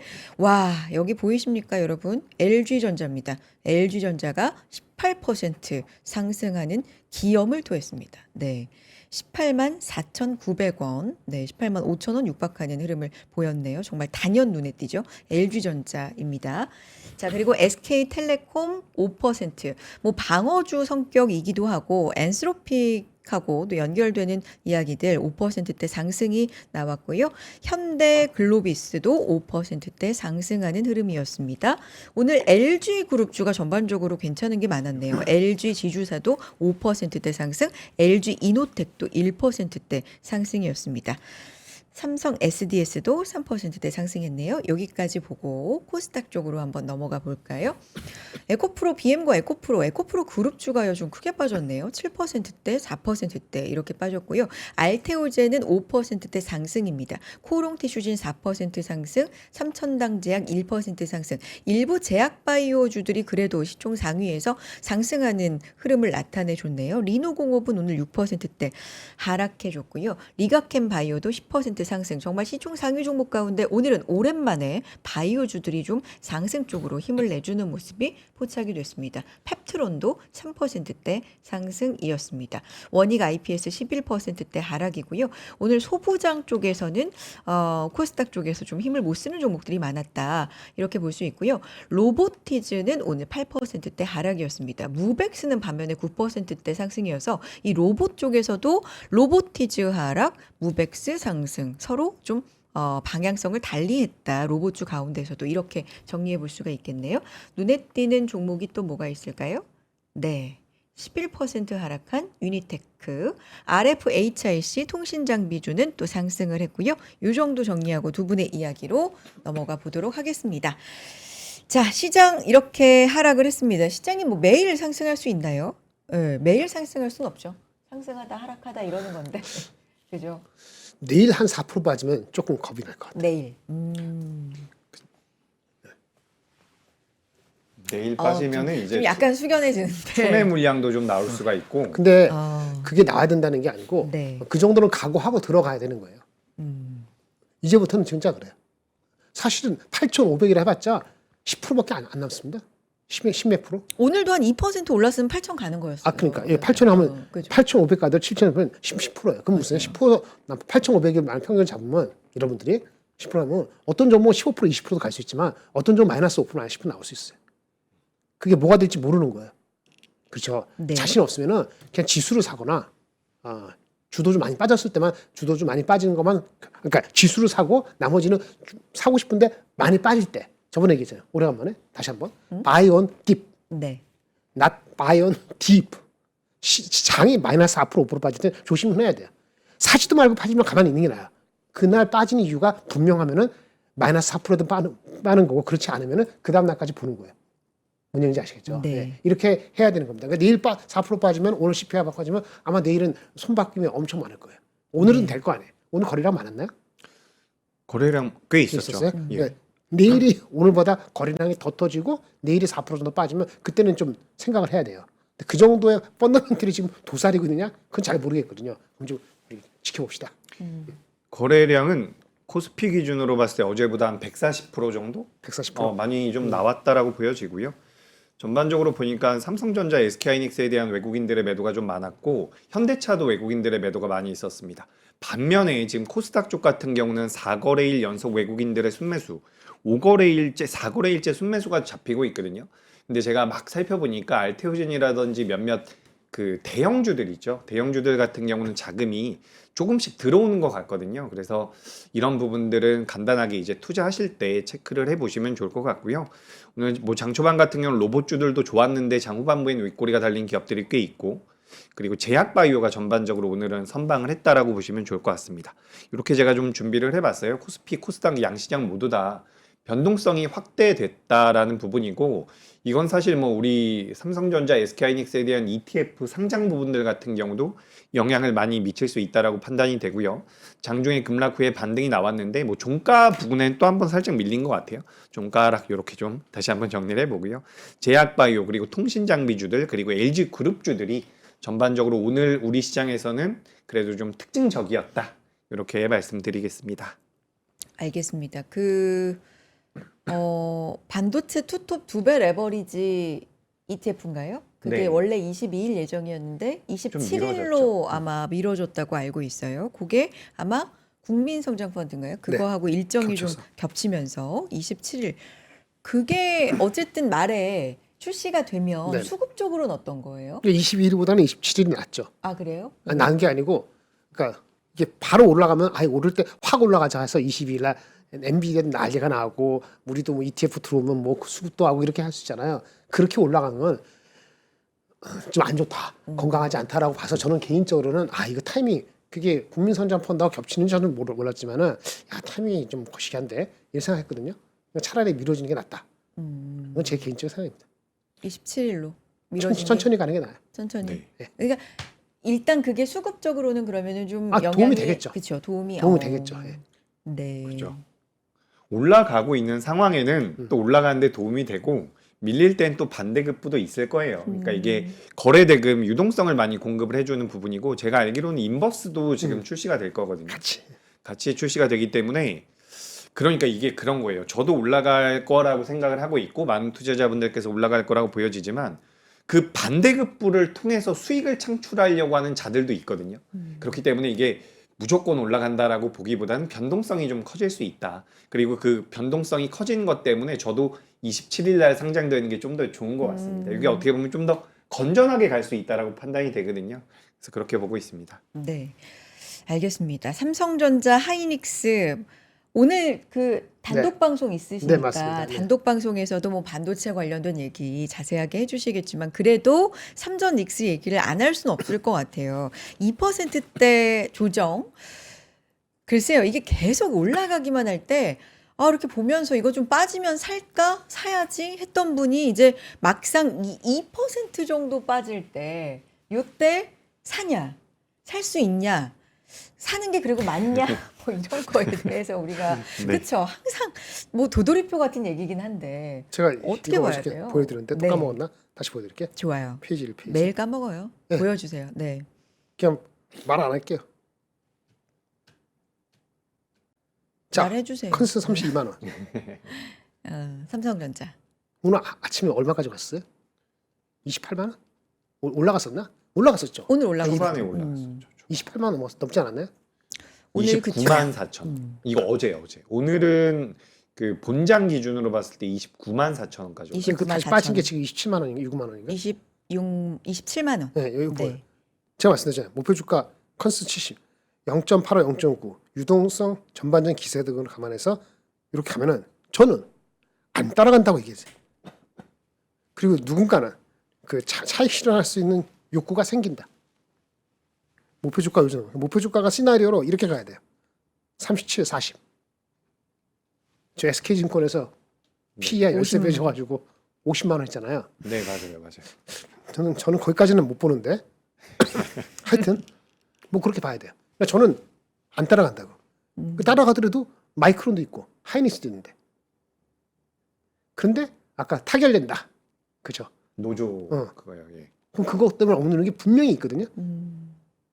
여기 보이십니까, 여러분? LG전자입니다. LG전자가 18% 상승하는 기염을 토했습니다. 네. 18만 4,900원, 18만 5천 원 육박하는 흐름을 보였네요. 정말 단연 눈에 띄죠. LG전자입니다. 자, 그리고 SK텔레콤 5%, 방어주 성격이기도 하고 엔스로픽하고도 연결되는 이야기들 5%대 상승이 나왔고요. 현대글로비스도 5%대 상승하는 흐름이었습니다. 오늘 LG그룹주가 전반적으로 괜찮은 게 많았네요. LG 지주사도 5%대 상승, LG 이노텍도 1%대 상승이었습니다. 삼성 SDS도 3%대 상승했네요. 여기까지 보고 코스닥 쪽으로 한번 넘어가 볼까요? 에코프로, BM과 에코프로 그룹주가요 좀 크게 빠졌네요. 7%대, 4%대 이렇게 빠졌고요. 알테오제는 5%대 상승입니다. 코롱티슈진 4% 상승, 삼천당제약 1% 상승. 일부 제약바이오주들이 그래도 시총 상위에서 상승하는 흐름을 나타내줬네요. 리노공업은 오늘 6%대 하락해줬고요. 리가캠바이오도 10% 2% 상승. 정말 시총 상위 종목 가운데 오늘은 오랜만에 바이오주들이 좀 상승 쪽으로 힘을 내주는 모습이 포착이 됐습니다. 펩트론도 3%대 상승이었습니다. 원익 IPS 11%대 하락이고요. 오늘 소부장 쪽에서는 코스닥 쪽에서 좀 힘을 못 쓰는 종목들이 많았다. 이렇게 볼 수 있고요. 로보티즈는 오늘 8%대 하락이었습니다. 무벡스는 반면에 9%대 상승이어서 이 로봇 쪽에서도 로보티즈 하락, 무벡스 상승 서로 좀 방향성을 달리했다. 로봇주 가운데서도 이렇게 정리해 볼 수가 있겠네요. 눈에 띄는 종목이 또 뭐가 있을까요? 네. 11% 하락한 유니테크, RFHIC 통신장비주는 또 상승을 했고요. 이 정도 정리하고 두 분의 이야기로 넘어가 보도록 하겠습니다. 자, 시장 이렇게 하락을 했습니다. 시장이 뭐 매일 상승할 수 있나요? 네, 매일 상승할 수는 없죠. 상승하다 하락하다 이러는 건데. 그죠? 내일 한 4% 빠지면 조금 겁이 날 것 같아요. 내일. 내일 빠지면은 좀 이제 약간 숙연해지는데. 소매 물량도 좀 나올 수가 있고. 근데 아, 그게 나와야 된다는 게 아니고 네. 그 정도는 각오하고 들어가야 되는 거예요. 이제부터는 진짜 그래요. 사실은 8,500이라 해봤자 10%밖에 안 남습니다. 10몇 프로? 오늘도 한 2% 올랐으면 8천 가는 거였어요. 아, 그러니까 8,000 하면 그죠. 8,500 가도 7,000 하면 10%예요. 그럼 무슨 10% 8,500을 만 평균 잡으면 여러분들이 10% 하면 어떤 종목은 15% 20%도 갈 수 있지만 어떤 종목은 마이너스 5% 마이너스 10% 나올 수 있어요. 그게 뭐가 될지 모르는 거예요. 그렇죠. 네. 자신 없으면은 그냥 지수를 사거나 주도 좀 많이 빠졌을 때만 주도 좀 많이 빠지는 것만 그러니까 지수를 사고 나머지는 사고 싶은데 많이 빠질 때 저번에 얘기했잖아요. 오래간만에 다시 한번 buy on dip, 네. not buy on deep. 장이 마이너스 4% 5% 빠질 때 조심을 해야 돼요. 사지도 말고 빠지면 가만히 있는 게 나아요. 그날 빠진 이유가 분명하면은 마이너스 4%든 빠는 거고 그렇지 않으면은 그 다음 날까지 보는 거예요. 뭔 얘기인지 아시겠죠? 네. 네. 이렇게 해야 되는 겁니다. 그러니까 내일 4% 빠지면 오늘 CPI가 빠지면 아마 내일은 손바뀜이 엄청 많을 거예요. 오늘은 될 거 아니에요. 오늘 거래량 많았나요? 거래량 꽤 있었죠. 있었어요? 예. 그러니까 내일이 오늘보다 거래량이 더 터지고 내일이 4% 정도 빠지면 그때는 좀 생각을 해야 돼요. 근데 그 정도의 펀더멘털이 지금 도사리고 있느냐? 그건 잘 모르겠거든요. 그럼 좀 우리 지켜봅시다. 거래량은 코스피 기준으로 봤을 때 어제보다 한 140% 정도? 140%. 많이 좀 나왔다라고 보여지고요. 전반적으로 보니까 삼성전자, SK하이닉스에 대한 외국인들의 매도가 좀 많았고 현대차도 외국인들의 매도가 많이 있었습니다. 반면에 지금 코스닥 쪽 같은 경우는 4거래일 연속 외국인들의 순매수, 5거래일째, 4거래일째 순매수가 잡히고 있거든요. 근데 제가 막 살펴보니까 알테오젠이라든지 몇몇 그 대형주들 있죠. 대형주들 같은 경우는 자금이 조금씩 들어오는 것 같거든요. 그래서 이런 부분들은 간단하게 이제 투자하실 때 체크를 해보시면 좋을 것 같고요. 오늘 뭐 장초반 같은 경우는 로봇주들도 좋았는데 장후반부에는 윗꼬리가 달린 기업들이 꽤 있고 그리고 제약바이오가 전반적으로 오늘은 선방을 했다라고 보시면 좋을 것 같습니다. 이렇게 제가 좀 준비를 해봤어요. 코스피, 코스닥 양시장 모두 다 변동성이 확대됐다라는 부분이고 이건 사실 뭐 우리 삼성전자, SK하이닉스에 대한 ETF 상장 부분들 같은 경우도 영향을 많이 미칠 수 있다라고 판단이 되고요. 장중에 급락 후에 반등이 나왔는데 뭐 종가 부분엔 또 한번 살짝 밀린 것 같아요. 종가락 이렇게 좀 다시 한번 정리를 해보고요. 제약바이오 그리고 통신장비주들 그리고 LG그룹주들이 전반적으로 오늘 우리 시장에서는 그래도 좀 특징적이었다. 이렇게 말씀드리겠습니다. 알겠습니다. 반도체 투톱 2배 레버리지 ETF인가요? 그게 네. 원래 22일 예정이었는데 27일로 미뤄졌죠. 아마 미뤄졌다고 알고 있어요. 그게 아마 국민성장펀드인가요? 그거하고 일정이 좀 겹쳐서. 겹치면서 27일. 그게 어쨌든 말에 출시가 되면 네. 수급적으로는 어떤 거예요? 22일보다는 27일이 낫죠. 아, 그래요? 난 게 아니고 그러니까 이게 바로 올라가면 아예 오를 때 확 올라가자 해서 22일 날 엔비디아 난리가 나고 우리도 뭐 ETF 들어오면 뭐 수급도 하고 이렇게 할 수 있잖아요. 그렇게 올라가는 건 좀 안 좋다. 건강하지 않다라고 봐서 저는 개인적으로는 이거 타이밍 그게 국민선전펀드하고 겹치는 저는 몰랐지만은 야 타이밍이 좀 거시기한데 이렇게 생각했거든요. 차라리 미뤄지는 게 낫다. 이건 제 개인적인 생각입니다. 27일로 미뤄지는 천천히 가는 게 나아요. 천천히. 네. 그러니까 일단 그게 수급적으로는 그러면은 좀 도움이 되겠죠. 그렇죠. 도움이 되겠죠. 예. 네. 그렇죠. 올라가고 있는 상황에는 또 올라가는데 도움이 되고 밀릴 땐 또 반대급부도 있을 거예요. 그러니까 이게 거래대금 유동성을 많이 공급을 해주는 부분이고 제가 알기로는 인버스도 지금 출시가 될 거거든요. 같이. 같이 출시가 되기 때문에 그러니까 이게 그런 거예요. 저도 올라갈 거라고 생각을 하고 있고 많은 투자자분들께서 올라갈 거라고 보여지지만 그 반대급부를 통해서 수익을 창출하려고 하는 자들도 있거든요. 그렇기 때문에 이게 무조건 올라간다라고 보기보다는 변동성이 좀 커질 수 있다. 그리고 그 변동성이 커진 것 때문에 저도 27일 날 상장되는 게 좀 더 좋은 것 같습니다. 이게 어떻게 보면 좀 더 건전하게 갈 수 있다라고 판단이 되거든요. 그래서 그렇게 보고 있습니다. 네, 알겠습니다. 삼성전자, 하이닉스 오늘 그 단독 네. 방송 네, 있으시니까 맞습니다. 네. 단독 방송에서도 뭐 반도체 관련된 얘기 자세하게 해주시겠지만 그래도 삼전닉스 얘기를 안 할 수는 없을 것 같아요. 2%대 조정. 글쎄요, 이게 계속 올라가기만 할 때, 아, 이렇게 보면서 이거 좀 빠지면 살까? 사야지? 했던 분이 이제 막상 2% 정도 빠질 때, 요때 사냐? 살 수 있냐? 사는 게 그리고 맞냐? 뭐 이런 거에 대해서 우리가, 네. 그쵸. 항상 뭐 도돌이표 같은 얘기긴 한데, 제가 어떻게 이거 봐야 어저께 돼요? 보여드렸는데 또 네. 까먹었나? 다시 보여드릴게요. 좋아요. 페이지 1페이지. 매일 까먹어요. 네. 보여주세요. 네. 그냥 말 안 할게요. 자, 말해주세요. 컨스 32만 원. 삼성전자. 오늘 아침에 얼마까지 갔어요? 28만 원? 올라갔었나? 올라갔었죠. 오늘 올라갔어요. 후반에 올라갔었죠. 28만 원 넘지 않았나요? 오늘 그쵸. 29만 4천. 이거 어제. 오늘은 그 본장 기준으로 봤을 때 29만 4천 원까지. 29만 그 다시 4천 빠진 게 원. 지금 27만 원인가 6만 원인가? 27만 원. 네, 여기 보여요. 네. 제가 말씀드렸잖아요. 목표 주가 컨스 70, 0.85, 0.9 유동성, 전반적인 기세 등을 감안해서 이렇게 가면은 저는 안 따라간다고 얘기했어요. 그리고 누군가는 그 차익 실현할 수 있는 욕구가 생긴다. 목표 주가 요즘 목표 주가가 시나리오로 이렇게 가야 돼요. 37, 40. 저 SK증권에서 PE가 13배 줘가지고 50만 원 했잖아요. 네, 맞아요. 저는 거기까지는 못 보는데 하여튼 뭐 그렇게 봐야 돼요. 그러니까 저는 안 따라간다고. 따라가더라도 마이크론도 있고 하이닉스도 있는데. 그런데 아까 타결된다. 그죠? 노조 어. 그거요. 예. 그럼 그것 때문에 오르는 게 분명히 있거든요.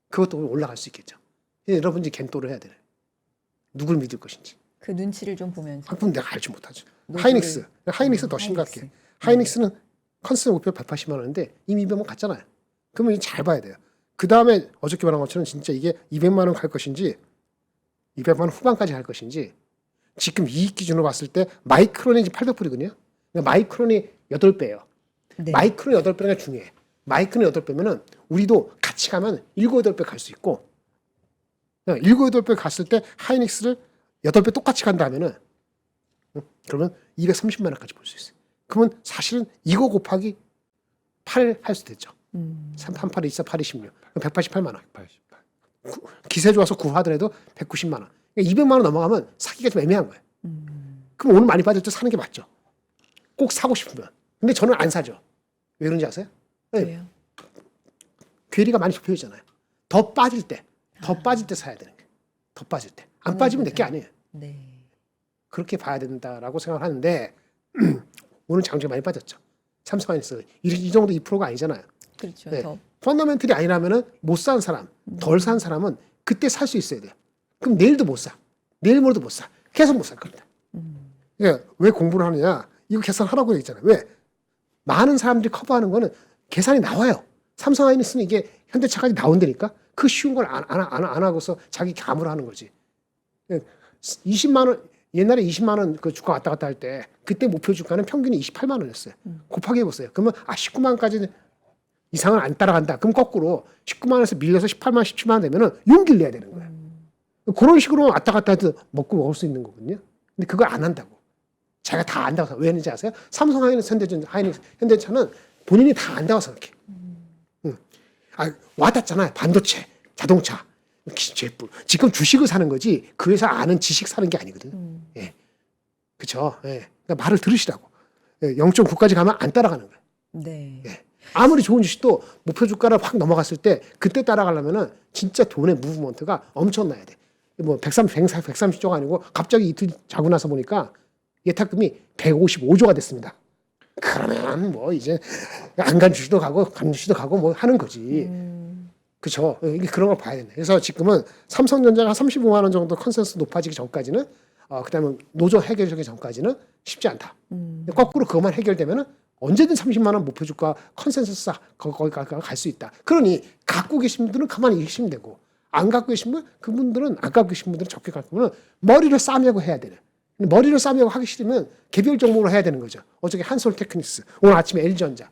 그것도 올라갈 수 있겠죠. 여러분이 겐토를 해야 돼요. 누굴 믿을 것인지. 그 눈치를 좀 보면서. 그럼 내가 알지 못하죠. 노조를- 하이닉스 더 심각해. 하이닉스는 컨스 목표 180만 원인데 이미 200만 원 갔잖아요. 그러면 이제 잘 봐야 돼요. 그 다음에 어저께 말한 것처럼 진짜 이게 200만 원 갈 것인지 200만 원 후반까지 갈 것인지 지금 이익 기준으로 봤을 때 마이크론이 지금 800불이거든요. 마이크론이 8배예요. 네. 마이크론 8배가 중요해. 마이크론 8배면은 우리도 같이 가면 7, 8배 갈 수 있고 7, 8배 갔을 때 하이닉스를 8배 똑같이 간다면은 그러면 230만 원까지 볼 수 있어요. 그러면 사실은 이거 곱하기 8 할 수도 있죠. 3, 8, 24, 8, 26. 188만 원. 88. 기세 좋아서 구하더라도 190만 원. 그러니까 200만 원 넘어가면 사기가 좀 애매한 거예요. 그럼 오늘 많이 빠질 때 사는 게 맞죠. 꼭 사고 싶으면. 근데 저는 안 사죠. 왜 그런지 아세요? 네. 왜요? 괴리가 많이 좁혀 있잖아요. 더 빠질 때 사야 되는 게. 더 빠질 때. 안 빠지면 내 게 아니에요. 네. 그렇게 봐야 된다라고 생각을 하는데 오늘 장중에 많이 빠졌죠. 삼성하이닉스 이 정도 2%가 아니잖아요. 그렇죠. 네. 더 펀더멘털이 아니라면은 못 산 사람, 덜 산 사람은 그때 살 수 있어야 돼요. 그럼 내일도 못 사. 내일 모레도 못 사. 계속 못 살 겁니다. 그러니까 왜 공부를 하느냐? 이거 계산하라고 얘기했잖아요. 왜? 많은 사람들이 커버하는 거는 계산이 나와요. 삼성하이닉스는 이게 현대차까지 나온다니까 그 쉬운 걸 안 하고서 자기 감으로 하는 거지. 20만 원 옛날에 20만 원 그 주가 왔다 갔다 할 때 그때 목표 주가는 평균이 28만 원이었어요. 곱하기 해보세요. 그러면 19만 원까지 이상은 안 따라간다. 그럼 거꾸로 19만 원에서 밀려서 18만 원, 17만 원 되면은 용기를 내야 되는 거야. 그런 식으로 왔다 갔다 해도 먹을 수 있는 거거든요. 근데 그걸 안 한다고. 자기가 다 안다고 생각해. 왜 했는지 아세요? 삼성 현대차는 본인이 다 안다고 생각해. 와닿잖아요. 반도체, 자동차, 제품. 지금 주식을 사는 거지 그 회사 아는 지식 사는 게 아니거든. 예. 그렇죠. 예. 그러니까 말을 들으시라고. 0.9까지 가면 안 따라가는 거예요. 네. 예. 아무리 좋은 주식도 목표 주가를 확 넘어갔을 때 그때 따라가려면은 진짜 돈의 무브먼트가 엄청나야 돼. 뭐 130조가 아니고 갑자기 이틀 자고 나서 보니까 예탁금이 155조가 됐습니다. 그러면 뭐 이제 안 간 주식도 가고 간 주식도 가고 뭐 하는 거지. 그렇죠. 이게 그런 걸 봐야 된다. 그래서 지금은 삼성전자가 35만 원 정도 컨센서스 높아지기 전까지는 그다음에 노조 해결하기 전까지는 쉽지 않다. 근데 거꾸로 그것만 해결되면은 언제든 30만 원 목표 주가 컨센서스 거기까지 갈 수 있다. 그러니 갖고 계신 분들은 가만히 계시면 되고 안 갖고 계신 분 그분들은 안 갖고 계신 분들은 적게 갖고 면 머리를 싸매고 해야 되네. 머리를 싸매고 하기 싫으면 개별 종목으로 해야 되는 거죠. 어저께 한솔테크닉스 오늘 아침에 LG전자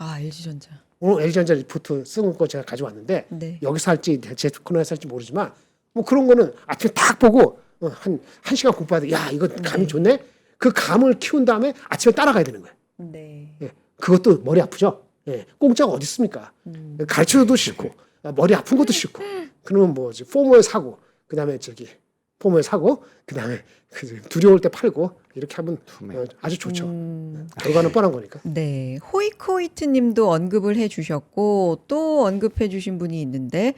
LG전자. 오늘 LG전자 리포트 쓴 거 제가 가져왔는데 네. 여기서 할지 제 코너에서 할지 모르지만 뭐 그런 거는 아침에 딱 보고 한 시간 공부해야 돼. 야 이거 감이 좋네. 그 감을 키운 다음에 아침에 따라가야 되는 거예요. 네. 예, 그것도 머리 아프죠. 예, 공짜가 어디 있습니까? 가르쳐도 싫고 머리 아픈 것도 싫고. 그러면 뭐지 포모에 사고 그다음에 포모에 사고 그다음에 두려울 때 팔고 이렇게 하면 아주 좋죠. 결과는 뻔한 거니까. 네, 호이코이트님도 언급을 해주셨고 또 언급해주신 분이 있는데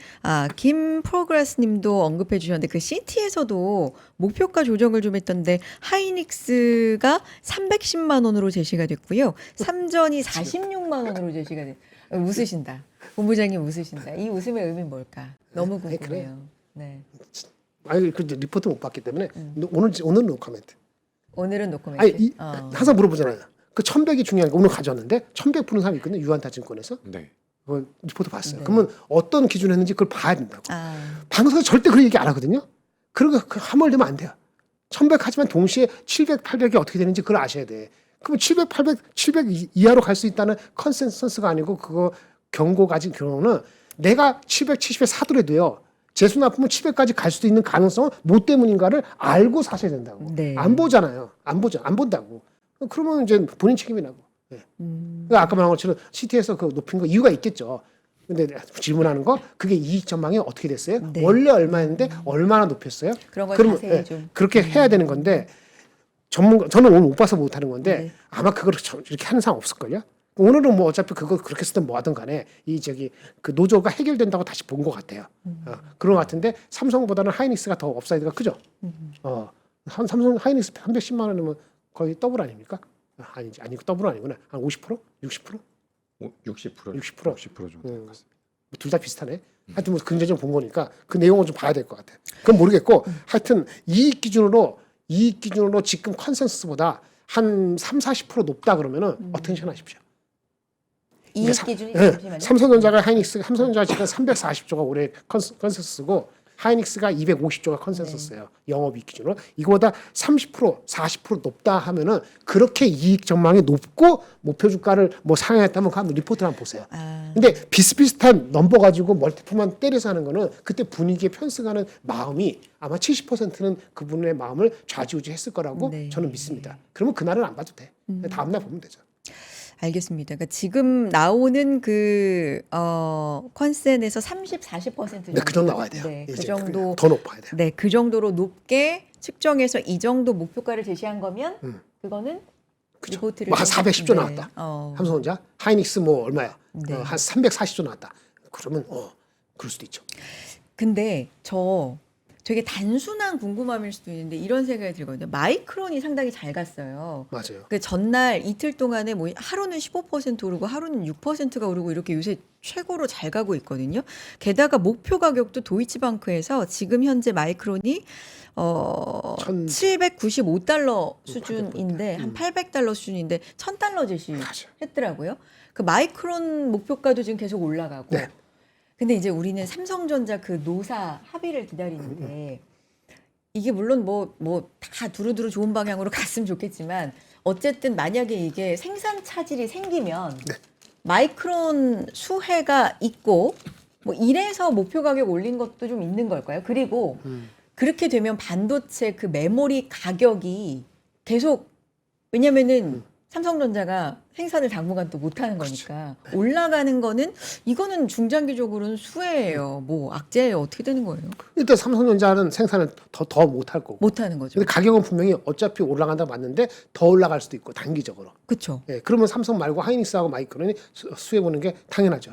김 프로그레스님도 언급해주셨는데 그 CT에서도 목표가 조정을 좀 했던데 하이닉스가 310만 원으로 제시가 됐고요. 삼전이 46만 원으로 제시가 됐. 웃으신다. 본부장님 웃으신다. 이 웃음의 의미는 뭘까? 너무 궁금해요. 네. 아니 그 리포트 못 봤기 때문에 오늘은 노 코멘트. 오늘은 노코멘트. 아니 항상 물어보잖아요. 그 1100이 중요한 거 오늘 가져왔는데 1100 푸는 사람이 있거든요. 유한타증권에서. 네. 그 리포트 봤어요. 네. 그러면 어떤 기준을 했는지 그걸 봐야 된다고. 방송에서 절대 그런 얘기 안 하거든요. 그런 거 함몰되면 안 돼요. 1100 하지만 동시에 700, 800이 어떻게 되는지 그걸 아셔야 돼. 그럼 700, 800, 700 이하로 갈 수 있다는 컨센서스가 아니고 그거 경고 가진 경우는 내가 770에 사더라도요. 재수 나쁘면 700까지 갈 수도 있는 가능성은 뭐 때문인가를 알고 사셔야 된다고. 네. 안 보잖아요. 안 본다고. 그러면 이제 본인 책임이 나고. 예. 그러니까 아까 말한 것처럼 CT에서 그 높인 거 이유가 있겠죠. 근데 질문하는 거 그게 이익 전망이 어떻게 됐어요? 네. 원래 얼마였는데 얼마나 높였어요? 그런 걸 그러면 자세히 좀. 그렇게 해야 되는 건데 저는 오늘 못 봐서 못 하는 건데 네. 아마 그걸 이렇게 하는 사람 없을걸요? 오늘은 뭐 어차피 그거 그렇게 쓰든 뭐 하든 간에 그 노조가 해결된다고 다시 본 것 같아요. 그런 것 같은데 삼성보다는 하이닉스가 더 업사이드가 크죠. 삼성 하이닉스 310만 원이면 거의 더블 아닙니까? 아니고 더블 아니구나. 한 50%? 60%? 60%? 60%? 60% 정도 될 것 같습니다. 둘 다 비슷하네. 하여튼 뭐 긍정적 본 거니까 그 내용을 좀 봐야 될 것 같아. 그건 모르겠고 하여튼 이익 기준으로 지금 컨센서스보다 한 30-40% 높다 그러면은 어텐션 하십시오. 이익 기준이 예, 잠시만요. 삼성전자가 지금 340조가 올해 컨센서스고 하이닉스가 250조가 컨센서스예요. 영업이익 기준으로. 이거보다 30% 40% 높다 하면은 그렇게 이익 전망이 높고 목표 주가를 뭐 상향했다면 한번 리포트를 한번 보세요. 근데 비슷비슷한 넘버 가지고 멀티플만 때려서 하는 거는 그때 분위기에 편승하는 마음이 아마 70%는 그분의 마음을 좌지우지했을 거라고 네. 저는 믿습니다. 그러면 그날은 안 봐도 돼. 다음 날 보면 되죠. 알겠습니다. 그러니까 지금 나오는 그 컨센에서 30-40% 정도. 네, 그 정도 나와야 돼요. 네, 그 이제 정도. 더 높아야 돼요. 네, 그 정도로 높게 측정해서 이 정도 목표가를 제시한 거면 그거는 그죠. 리포트를 뭐한 좀- 410조 네. 나왔다. 삼성전자, 하이닉스 뭐 얼마야? 네. 한 340조 나왔다. 그러면 그럴 수도 있죠. 근데 저 되게 단순한 궁금함일 수도 있는데 이런 생각이 들거든요. 마이크론이 상당히 잘 갔어요. 맞아요. 그 전날 이틀 동안에 뭐 하루는 15% 오르고 하루는 6%가 오르고 이렇게 요새 최고로 잘 가고 있거든요. 게다가 목표 가격도 도이치방크에서 지금 현재 마이크론이 795달러 수준인데 한 800달러 수준인데 1000달러 제시했더라고요. 그 마이크론 목표가도 지금 계속 올라가고. 네. 근데 이제 우리는 삼성전자 그 노사 합의를 기다리는데 이게 물론 뭐 다 두루두루 좋은 방향으로 갔으면 좋겠지만 어쨌든 만약에 이게 생산 차질이 생기면 마이크론 수혜가 있고 뭐 이래서 목표 가격 올린 것도 좀 있는 걸까요? 그리고 그렇게 되면 반도체 그 메모리 가격이 계속 왜냐면은 삼성전자가 생산을 당분간 또 못하는 거니까 올라가는 거는 이거는 중장기적으로는 수혜예요. 뭐 악재예요. 어떻게 되는 거예요? 일단 삼성전자는 생산을 더 못할 거고. 못하는 거죠. 근데 가격은 분명히 어차피 올라간다 맞는데 더 올라갈 수도 있고 단기적으로. 그렇죠. 예, 그러면 삼성 말고 하이닉스하고 마이크론이 수혜 보는 게 당연하죠.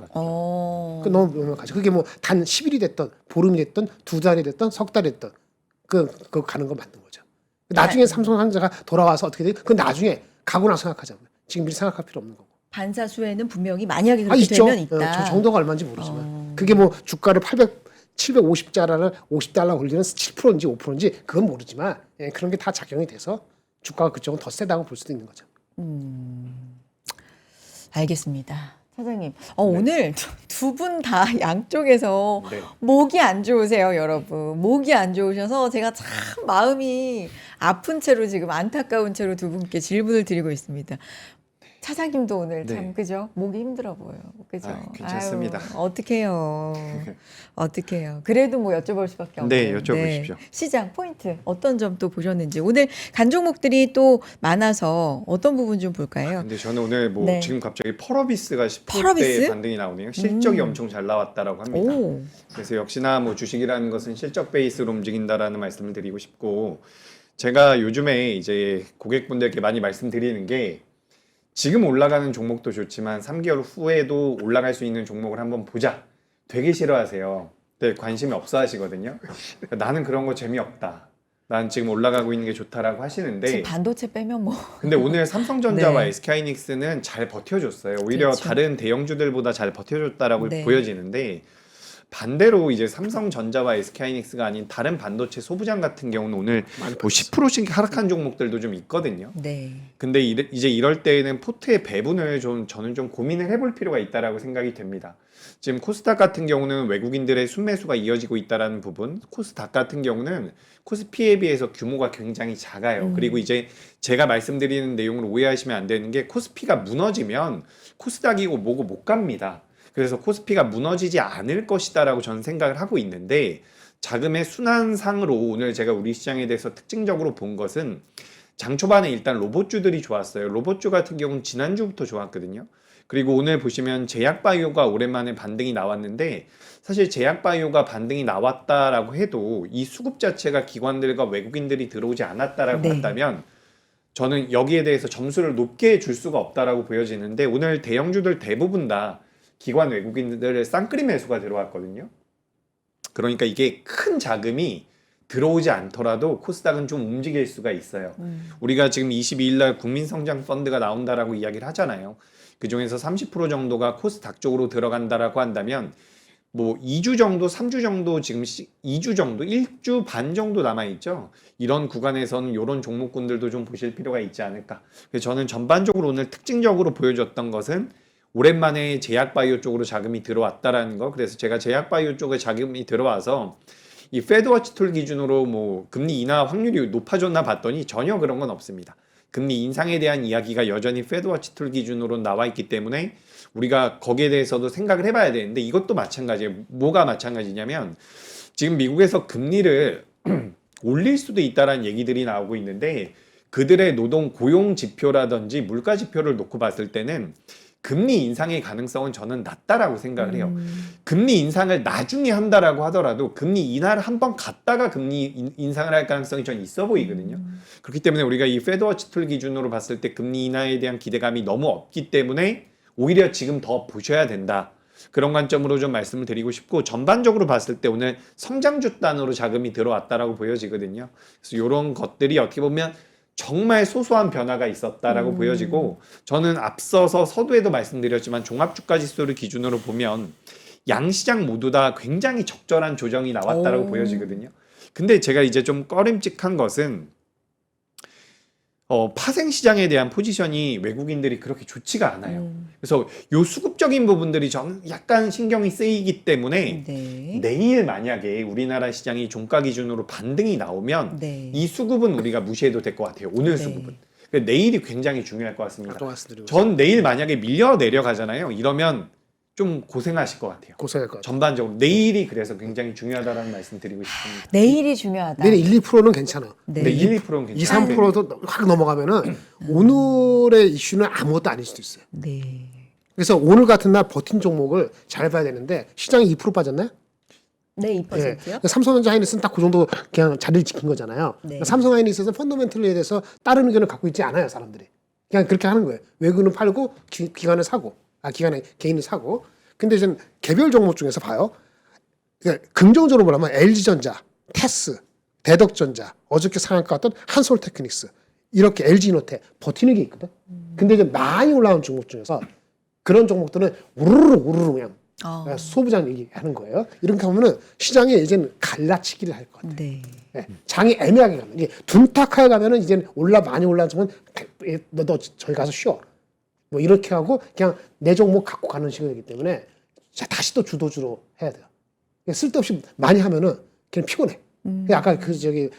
그 너무 명확하죠. 그게 뭐 단 10일이 됐던 보름이 됐던 두 달이 됐던 석 달이 됐던 그 가는 거 맞는 거죠. 나중에 삼성전자가 돌아와서 어떻게 돼? 그건 나중에 가고 나서 생각하자고요. 지금 미리 생각할 필요 없는 거고. 반사 수혜는 분명히 만약에 그렇게 있죠. 되면 있다. 저 정도가 얼마인지 모르지만. 그게 뭐 주가를 750달러를 50달러 올리는 7%인지 5%인지 그건 모르지만 예, 그런 게 다 작용이 돼서 주가가 그쪽은 더 세다고 볼 수도 있는 거죠. 알겠습니다. 차장님, 오늘 두 분 다 양쪽에서 네. 목이 안 좋으세요, 여러분. 목이 안 좋으셔서 제가 참 마음이 아픈 채로 지금 안타까운 채로 두 분께 질문을 드리고 있습니다. 차장님도 오늘 참 네. 그죠? 목이 힘들어 보여. 그죠? 괜찮습니다. 어떡해요. 어떡해요. 그래도 뭐 여쭤볼 수밖에 없네요. 네, 여쭤보십시오. 시장 포인트 어떤 점 또 보셨는지 오늘 간 종목들이 또 많아서 어떤 부분 좀 볼까요? 근데 저는 오늘 뭐 네. 지금 갑자기 펄어비스가 10%대 펄어비스? 반등이 나오네요. 실적이 엄청 잘 나왔다라고 합니다. 오. 그래서 역시나 뭐 주식이라는 것은 실적 베이스로 움직인다라는 말씀을 드리고 싶고, 제가 요즘에 이제 고객분들께 많이 말씀드리는 게, 지금 올라가는 종목도 좋지만 3개월 후에도 올라갈 수 있는 종목을 한번 보자. 되게 싫어하세요. 근데 관심이 없어 하시거든요. 나는 그런 거 재미없다. 난 지금 올라가고 있는 게 좋다라고 하시는데, 지금 반도체 빼면 뭐 근데 오늘 삼성전자와 네. SK하이닉스는 잘 버텨줬어요. 오히려 그렇죠. 다른 대형주들보다 잘 버텨줬다라고 네. 보여지는데, 반대로 이제 삼성전자와 SK하이닉스가 아닌 다른 반도체 소부장 같은 경우는 오늘 많이 뭐 10%씩 하락한 종목들도 좀 있거든요. 네. 근데 이제 이럴 때에는 포트의 배분을 저는 좀 고민을 해볼 필요가 있다라고 생각이 됩니다. 지금 코스닥 같은 경우는 외국인들의 순매수가 이어지고 있다라는 부분, 코스닥 같은 경우는 코스피에 비해서 규모가 굉장히 작아요. 그리고 이제 제가 말씀드리는 내용을 오해하시면 안 되는 게, 코스피가 무너지면 코스닥이고 뭐고 못 갑니다. 그래서 코스피가 무너지지 않을 것이다라고 저는 생각을 하고 있는데, 자금의 순환상으로 오늘 제가 우리 시장에 대해서 특징적으로 본 것은, 장 초반에 일단 로봇주들이 좋았어요. 로봇주 같은 경우는 지난주부터 좋았거든요. 그리고 오늘 보시면 제약바이오가 오랜만에 반등이 나왔는데, 사실 제약바이오가 반등이 나왔다라고 해도 이 수급 자체가 기관들과 외국인들이 들어오지 않았다라고 네. 한다면 저는 여기에 대해서 점수를 높게 줄 수가 없다라고 보여지는데, 오늘 대형주들 대부분 다 기관 외국인들의 쌍끌이 매수가 들어왔거든요. 그러니까 이게 큰 자금이 들어오지 않더라도 코스닥은 좀 움직일 수가 있어요. 우리가 지금 22일 날 국민성장 펀드가 나온다라고 이야기를 하잖아요. 그 중에서 30% 정도가 코스닥 쪽으로 들어간다라고 한다면, 뭐 2주 정도, 3주 정도, 지금 2주 정도, 1주 반 정도 남아있죠. 이런 구간에서는 이런 종목군들도 좀 보실 필요가 있지 않을까. 그래서 저는 전반적으로 오늘 특징적으로 보여줬던 것은, 오랜만에 제약바이오 쪽으로 자금이 들어왔다라는 거. 그래서 제가 제약바이오 쪽에 자금이 들어와서 이 페드워치 툴 기준으로 뭐 금리 인하 확률이 높아졌나 봤더니 전혀 그런 건 없습니다. 금리 인상에 대한 이야기가 여전히 페드워치 툴 기준으로 나와 있기 때문에 우리가 거기에 대해서도 생각을 해봐야 되는데, 이것도 마찬가지예요. 뭐가 마찬가지냐면, 지금 미국에서 금리를 올릴 수도 있다라는 얘기들이 나오고 있는데, 그들의 노동 고용 지표라든지 물가 지표를 놓고 봤을 때는 금리 인상의 가능성은 저는 낮다라고 생각을 해요. 금리 인상을 나중에 한다라고 하더라도 금리 인하를 한번 갔다가 금리 인상을 할 가능성이 전 있어 보이거든요. 그렇기 때문에 우리가 이 페드워치 툴 기준으로 봤을 때 금리 인하에 대한 기대감이 너무 없기 때문에 오히려 지금 더 보셔야 된다. 그런 관점으로 좀 말씀을 드리고 싶고, 전반적으로 봤을 때 오늘 성장주 단으로 자금이 들어왔다라고 보여지거든요. 그래서 이런 것들이 어떻게 보면 정말 소소한 변화가 있었다라고 보여지고, 저는 앞서서 서두에도 말씀드렸지만 종합주가지수를 기준으로 보면 양시장 모두 다 굉장히 적절한 조정이 나왔다라고 보여지거든요. 근데 제가 이제 좀 꺼림칙한 것은, 파생시장에 대한 포지션이 외국인들이 그렇게 좋지가 않아요. 그래서 요 수급적인 부분들이 저는 약간 신경이 쓰이기 때문에, 네. 내일 만약에 우리나라 시장이 종가 기준으로 반등이 나오면 네. 이 수급은 우리가 무시해도 될 것 같아요. 오늘 네. 수급은. 그러니까 내일이 굉장히 중요할 것 같습니다. 아까 말씀드리고 전 내일 만약에 밀려 내려가잖아요. 이러면 좀 고생하실 것 같아요. 고생할 것 같아요. 전반적으로 내일이 그래서 굉장히 중요하다는 말씀 드리고 싶습니다. 내일이 중요하다. 내일 1, 2%는 괜찮아. 네. 근데 1, 2%는 2, 괜찮은데 3%도 확 넘어가면은 오늘의 이슈는 아무것도 아닐 수도 있어요. 네. 그래서 오늘 같은 날 버틴 종목을 잘 봐야 되는데, 시장이 2% 빠졌나요? 네, 2%요? 삼성전자 하이닉스는 딱 그 정도 그냥 자리를 지킨 거잖아요. 네. 삼성 하이닉스는 펀더멘털에 대해서 다른 의견을 갖고 있지 않아요, 사람들이. 그냥 그렇게 하는 거예요. 외국인은 팔고 기관은 사고, 기관은 개인은 사고. 근데 이제 개별 종목 중에서 봐요. 그러니까 긍정적으로 보라면 LG전자, 테스, 대덕전자, 어저께 상한가 갔던 한솔테크닉스, 이렇게 LG노텍 버티는 게 있거든. 근데 이제 많이 올라온 종목 중에서 그런 종목들은 우르르 그냥 소부장 얘기하는 거예요. 이렇게 하면은 시장에 이제는 갈라치기를 할 것 같아요. 네. 예, 장이 애매하게 가면 이게 둔탁하게 가면은 이제 많이 올라가면 너 저기 가서 쉬어. 뭐 이렇게 하고 그냥 내 종목 갖고 가는 식이 되기 때문에 자, 다시 또 주도주로 해야 돼요. 쓸데없이 많이 하면은 그냥 피곤해. 아까 그 저기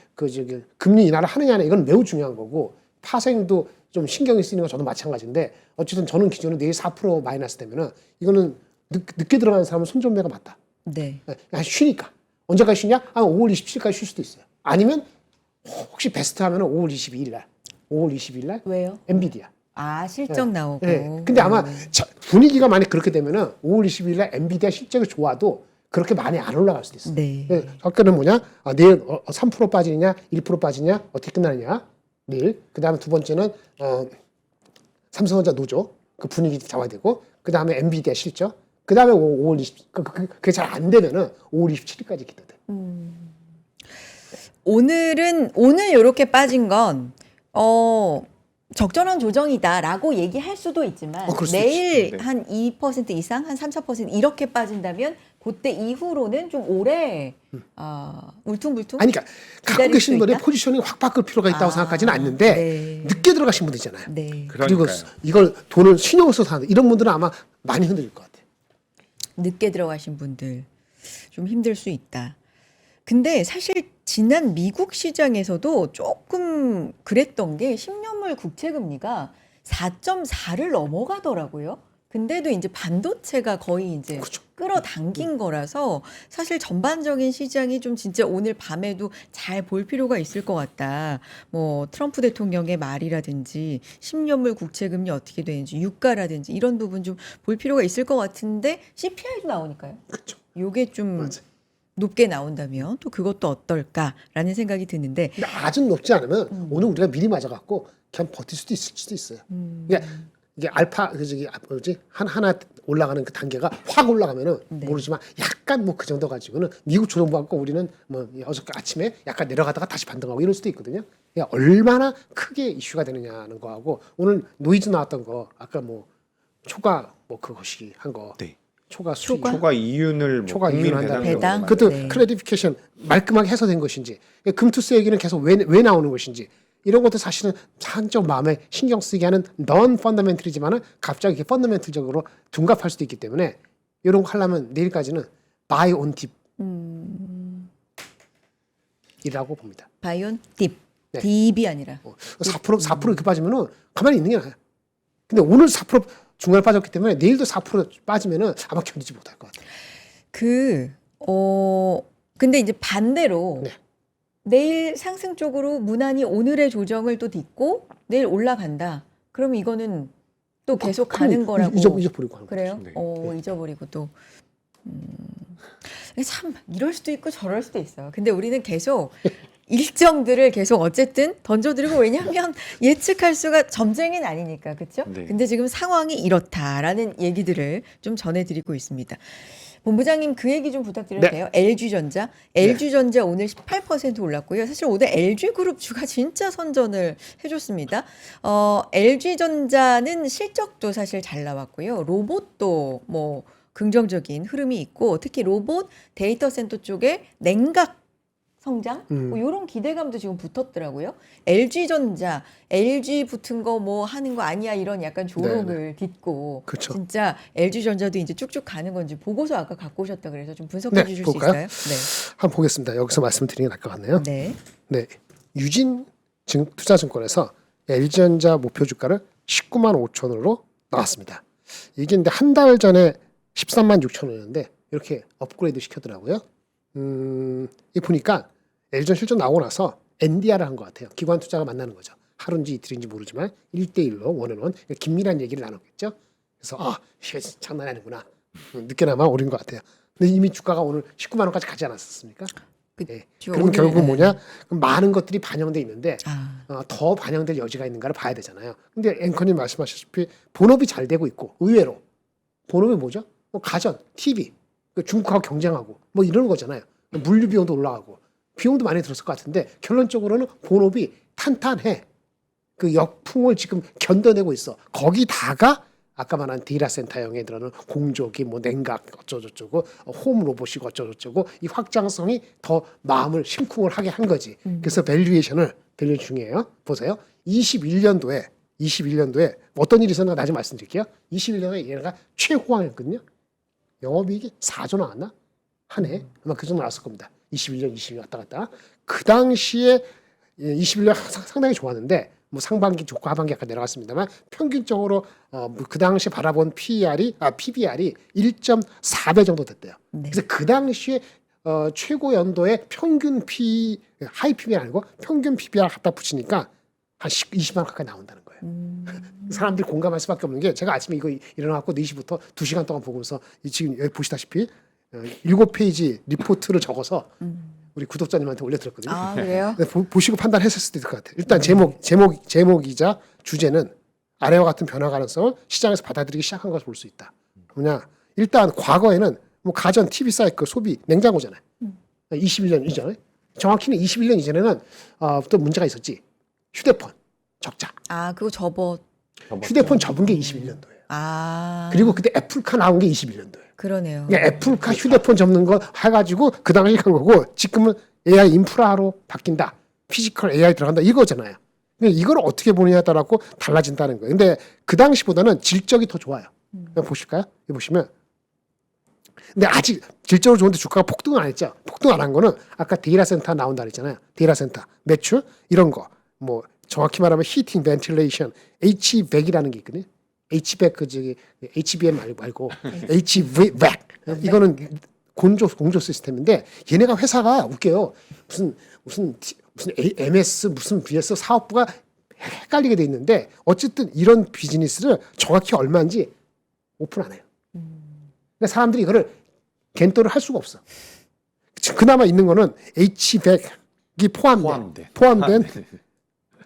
금리 인하를 하느냐는 이건 매우 중요한 거고 파생도 좀 신경이 쓰이는 건 저도 마찬가지인데 어쨌든 저는 기존에 내일 4% 마이너스 되면은 이거는 늦게 들어가는 사람은 손전매가 맞다. 네. 그냥 쉬니까 언제까지 쉬냐? 5월 27일까지 쉴 수도 있어요. 아니면 혹시 베스트 하면은 5월 22일 날. 5월 22일 날 왜요? 엔비디아. 실적 나오고. 네. 근데 아마 분위기가 만약 그렇게 되면은 5월 22일 날 엔비디아 실적이 좋아도 그렇게 많이 안 올라갈 수도 있어요. 네. 아까는 뭐냐? 내일 3% 빠지느냐, 1% 빠지냐, 어떻게 끝나느냐? 내일. 그다음에 두 번째는 삼성전자 노조 그 분위기 잡아야 되고, 그다음에 엔비디아 실적. 그다음에 5월 20 그게 잘 안 되면은 5월 27일까지 기대돼. 오늘 이렇게 빠진 건 적절한 조정이다라고 얘기할 수도 있지만 그럴 수도 내일 있지. 네. 한 2% 이상, 한 3, 4% 이렇게 빠진다면 그때 이후로는 좀 오래 울퉁불퉁. 아니, 그러니까 갖고 기다릴 계신 수 분들이 있다? 포지션이 확 바꿀 필요가 있다고 생각하지는 않는데 네. 늦게 들어가신 분들이잖아요. 네. 그리고 그러니까요. 이걸 돈을 신경을 써서 하는 이런 분들은 아마 많이 흔들릴 것 같아요. 늦게 들어가신 분들 좀 힘들 수 있다. 근데 사실 지난 미국 시장에서도 조금 그랬던 게 10년물 국채 금리가 4.4를 넘어가더라고요. 근데도 이제 반도체가 거의 이제 그렇죠. 끌어당긴 거라서 사실 전반적인 시장이 좀 진짜 오늘 밤에도 잘 볼 필요가 있을 것 같다. 뭐 트럼프 대통령의 말이라든지 10년물 국채 금리 어떻게 되는지 유가라든지 이런 부분 좀 볼 필요가 있을 것 같은데 CPI도 나오니까요. 그렇죠. 요게 좀 맞아요. 높게 나온다면 또 그것도 어떨까라는 생각이 드는데 근데 아주 높지 않으면 오늘 우리가 미리 맞아갖고 그냥 버틸 수도 있을 수도 있어요. 이게 알파 뭐지 하나 올라가는 그 단계가 확 올라가면은 네. 모르지만 약간 뭐 그 정도 가지고는 미국 조정부 갖고 우리는 뭐 어저께 아침에 약간 내려가다가 다시 반등하고 이럴 수도 있거든요. 그러니까 얼마나 크게 이슈가 되느냐는 거하고 오늘 노이즈 나왔던 거 아까 뭐 초과 뭐 그것이 한 거. 네. 초과 수익. 초과 이윤을 뭐 초과 국민 이윤을 한다는 배당? 그것도 네. 클래리피케이션 말끔하게 해소된 것인지 금투세 얘기는 계속 왜 나오는 것인지 이런 것도 사실은 한쪽 마음에 신경 쓰게 하는 넌 펀더멘털이지만은 갑자기 이렇게 펀더멘털적으로 둔갑할 수도 있기 때문에 이런 거 하려면 내일까지는 바이 온 딥이라고 봅니다. 바이온 딥. 네. 딥이 아니라 4% 이렇게 빠지면은 가만히 있는 게 나아요. 근데 오늘 4% 중간에 빠졌기 때문에 내일도 4% 빠지면은 아마 견디지 못할 것 같아요. 근데 이제 반대로 네. 내일 상승 쪽으로 무난히 오늘의 조정을 또 딛고 내일 올라간다. 그러면 이거는 또 계속 가는 거라고. 잊어버리고 하는 그래요? 네. 잊어버리고 또. 참 이럴 수도 있고 저럴 수도 있어요. 근데 우리는 계속 일정들을 계속 어쨌든 던져드리고 왜냐하면 예측할 수가 점쟁이는 아니니까 그렇죠? 네. 근데 지금 상황이 이렇다라는 얘기들을 좀 전해드리고 있습니다. 본부장님 그 얘기 좀 부탁드려도 네. 돼요? LG전자. LG전자 오늘 18% 올랐고요. 사실 오늘 LG그룹주가 진짜 선전을 해줬습니다. LG전자는 실적도 사실 잘 나왔고요. 로봇도 뭐 긍정적인 흐름이 있고 특히 로봇 데이터 센터 쪽에 냉각 성장 뭐 이런 기대감도 지금 붙었더라고요. LG전자, LG 붙은 거 뭐 하는 거 아니야 이런 약간 조롱을 딛고 그렇죠. 진짜 LG전자도 이제 쭉쭉 가는 건지 보고서 아까 갖고 오셨다 그래서 좀 분석해 주실 볼까요? 수 있어요? 한번 보겠습니다. 여기서 말씀드리는 게 나을 것 같네요. 네. 네, 유진 투자증권에서 LG전자 목표 주가를 19만 5천 원으로 나왔습니다. 이게 근데 한 달 전에 13만 6천 원이었는데 이렇게 업그레이드 시켰더라고요. 이 보니까 LG전 실적 나오고 나서 NDR을 한 것 같아요. 기관 투자가 만나는 거죠. 하루인지 이틀인지 모르지만 1대1로 원앤원 긴밀한 얘기를 나눴겠죠. 그래서 이게 장난이 아니구나. 늦게나마 오른 것 같아요. 근데 이미 주가가 오늘 19만 원까지 가지 않았었습니까? 네. 그럼 결국 뭐냐? 많은 것들이 반영돼 있는데 더 반영될 여지가 있는가를 봐야 되잖아요. 근데 앵커님 말씀하셨다시피 본업이 잘 되고 있고 의외로 본업이 뭐죠? 뭐 가전, TV, 중국하고 경쟁하고 뭐 이런 거잖아요. 물류 비용도 올라가고 비용도 많이 들었을 것 같은데 결론적으로는 본업이 탄탄해. 그 역풍을 지금 견뎌내고 있어. 거기다가 아까 말한 데이터 센터형에 들어가는 공조기, 뭐 냉각 어쩌고저쩌고, 홈 로봇이고 어쩌고저쩌고 이 확장성이 더 마음을 심쿵을 하게 한 거지. 그래서 밸류에이션 중요해요. 보세요. 21년도에 어떤 일이 있었나 나중에 말씀드릴게요. 21년도에 얘네가 최호황이었거든요. 영업이익이 4조 나왔나? 한 해. 아마 그 정도 나왔을 겁니다. 21년, 22년 왔다 갔다. 그 당시에 21년 상당히 좋았는데 뭐 상반기 좋고 하반기 약간 내려갔습니다만 평균적으로 그 당시 바라본 PBR이 1.4배 정도 됐대요. 네. 그래서 그 당시에 최고 연도의 평균 하이 PBR 아니고 평균 PBR 갖다 붙이니까 한 20만 원 가까이 나온다는 거예요. 사람들이 공감할 수밖에 없는 게 제가 아침에 이거 일어나고 4시부터 2시간 동안 보면서 지금 여기 보시다시피 7페이지 리포트를 적어서 우리 구독자님한테 올려드렸거든요. 아, 그래요? 보시고 판단했을 수도 있을 것 같아요. 일단 제목이자 주제는 아래와 같은 변화 가능성을 시장에서 받아들이기 시작한 것을 볼 수 있다. 뭐냐? 일단 과거에는 뭐 가전, TV 사이클, 소비, 냉장고잖아요. 21년 이전에 정확히는 21년 이전에는 또 문제가 있었지. 휴대폰 적자. 아, 그거 휴대폰 접은 게 21년도예요. 아, 그리고 그때 애플카 나온 게 21년도예요. 그러네요. 그러니까 애플카 휴대폰 접는 거 해가지고 그 당시 간 거고 지금은 AI 인프라로 바뀐다. 피지컬 AI 들어간다 이거잖아요. 근데 이걸 어떻게 보느냐에 따라 달라진다는 거예요. 근데 그 당시보다는 질적이 더 좋아요. 보실까요? 여기 보시면. 근데 아직 질적으로 좋은데 주가가 폭등을 안 했죠. 폭등 안 한 거는 아까 데이터 센터 나온다 그랬잖아요. 데이터 센터 매출 이런 거 뭐 정확히 말하면 히팅, 벤틸레이션, HVAC이라는 게 있거든요. HVAC 그 저기 HBM 말고 HVAC 이거는 공조 시스템인데 얘네가 회사가 웃겨요. 무슨 MS 무슨 VS 사업부가 헷갈리게 돼 있는데 어쨌든 이런 비즈니스를 정확히 얼마인지 오픈 안 해요. 그러니까 사람들이 이거를 겐토를 할 수가 없어. 그나마 있는 거는 HVAC이 포함된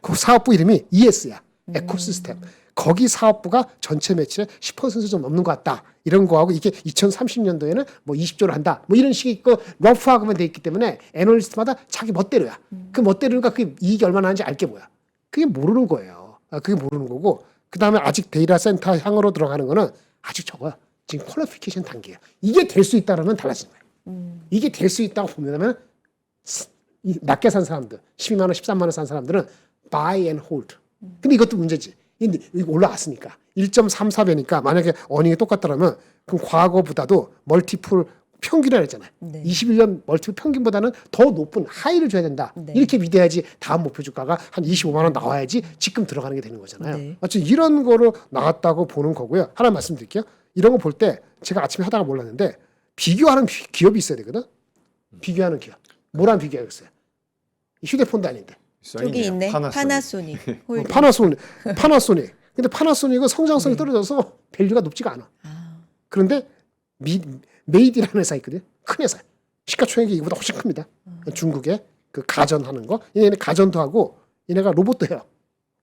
그 사업부 이름이 ES야. 에코시스템. 거기 사업부가 전체 매출의 10% 좀 넘는 것 같다. 이런 거하고 이게 2030년도에는 뭐 20조를 한다. 뭐 이런 식이 있고 러프하게만 돼 있기 때문에 애널리스트마다 자기 멋대로야. 그 멋대로니까 그게 이익이 얼마나 하는지 알게 뭐야. 그게 모르는 거예요. 그게 모르는 거고 그다음에 아직 데이터 센터 향으로 들어가는 거는 아직 적어요. 지금 퀄리피케이션 단계야. 이게 될 수 있다라면 달라지는 거예요. 이게 될 수 있다고 보면 낮게 산 사람들 12만 원, 13만 원 산 사람들은 buy and hold. 근데 이것도 문제지. 근데 이거 올라왔으니까 1.34배니까 만약에 어닝이 똑같다면 그럼 과거보다도 멀티플 평균이라 했잖아요. 네. 21년 멀티플 평균보다는 더 높은 하이를 줘야 된다. 네. 이렇게 믿어야지 다음 목표 주가가 한 25만 원 나와야지 지금 들어가는 게 되는 거잖아요. 네. 어쨌든 이런 거로 나왔다고 보는 거고요. 하나 말씀드릴게요. 이런 거 볼 때 제가 아침에 하다가 몰랐는데 비교하는 기업이 있어야 되거든. 비교하는 기업. 뭐랑 비교하겠어요? 휴대폰도 아닌데. 저기 있네. 파나소닉. 홀딩. 파나소닉. 근데 파나소닉은 성장성이 떨어져서 밸류가 높지가 않아. 그런데 메이디라는 회사 있거든요. 큰 회사. 시가총액이 이거보다 훨씬 큽니다. 중국에 그 가전하는 거. 얘네 가전도 하고 얘네가 로봇도 해요.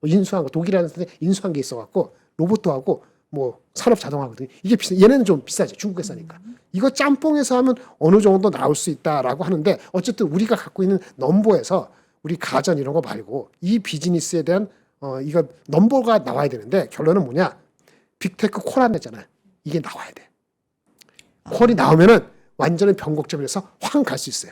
인수한 거 독일이라는 데서 인수한 게 있어갖고 로봇도 하고 뭐 산업 자동화거든요. 이게 얘네는 좀 비싸죠. 중국 회사니까. 이거 짬뽕해서 하면 어느 정도 나올 수 있다라고 하는데 어쨌든 우리가 갖고 있는 넘버에서 우리 가전 이런 거 말고 이 비즈니스에 대한 이거 넘버가 나와야 되는데 결론은 뭐냐? 빅테크 콜 안 냈잖아요. 이게 나와야 돼. 콜이 나오면은 완전히 변곡점에서 확 갈 수 있어요.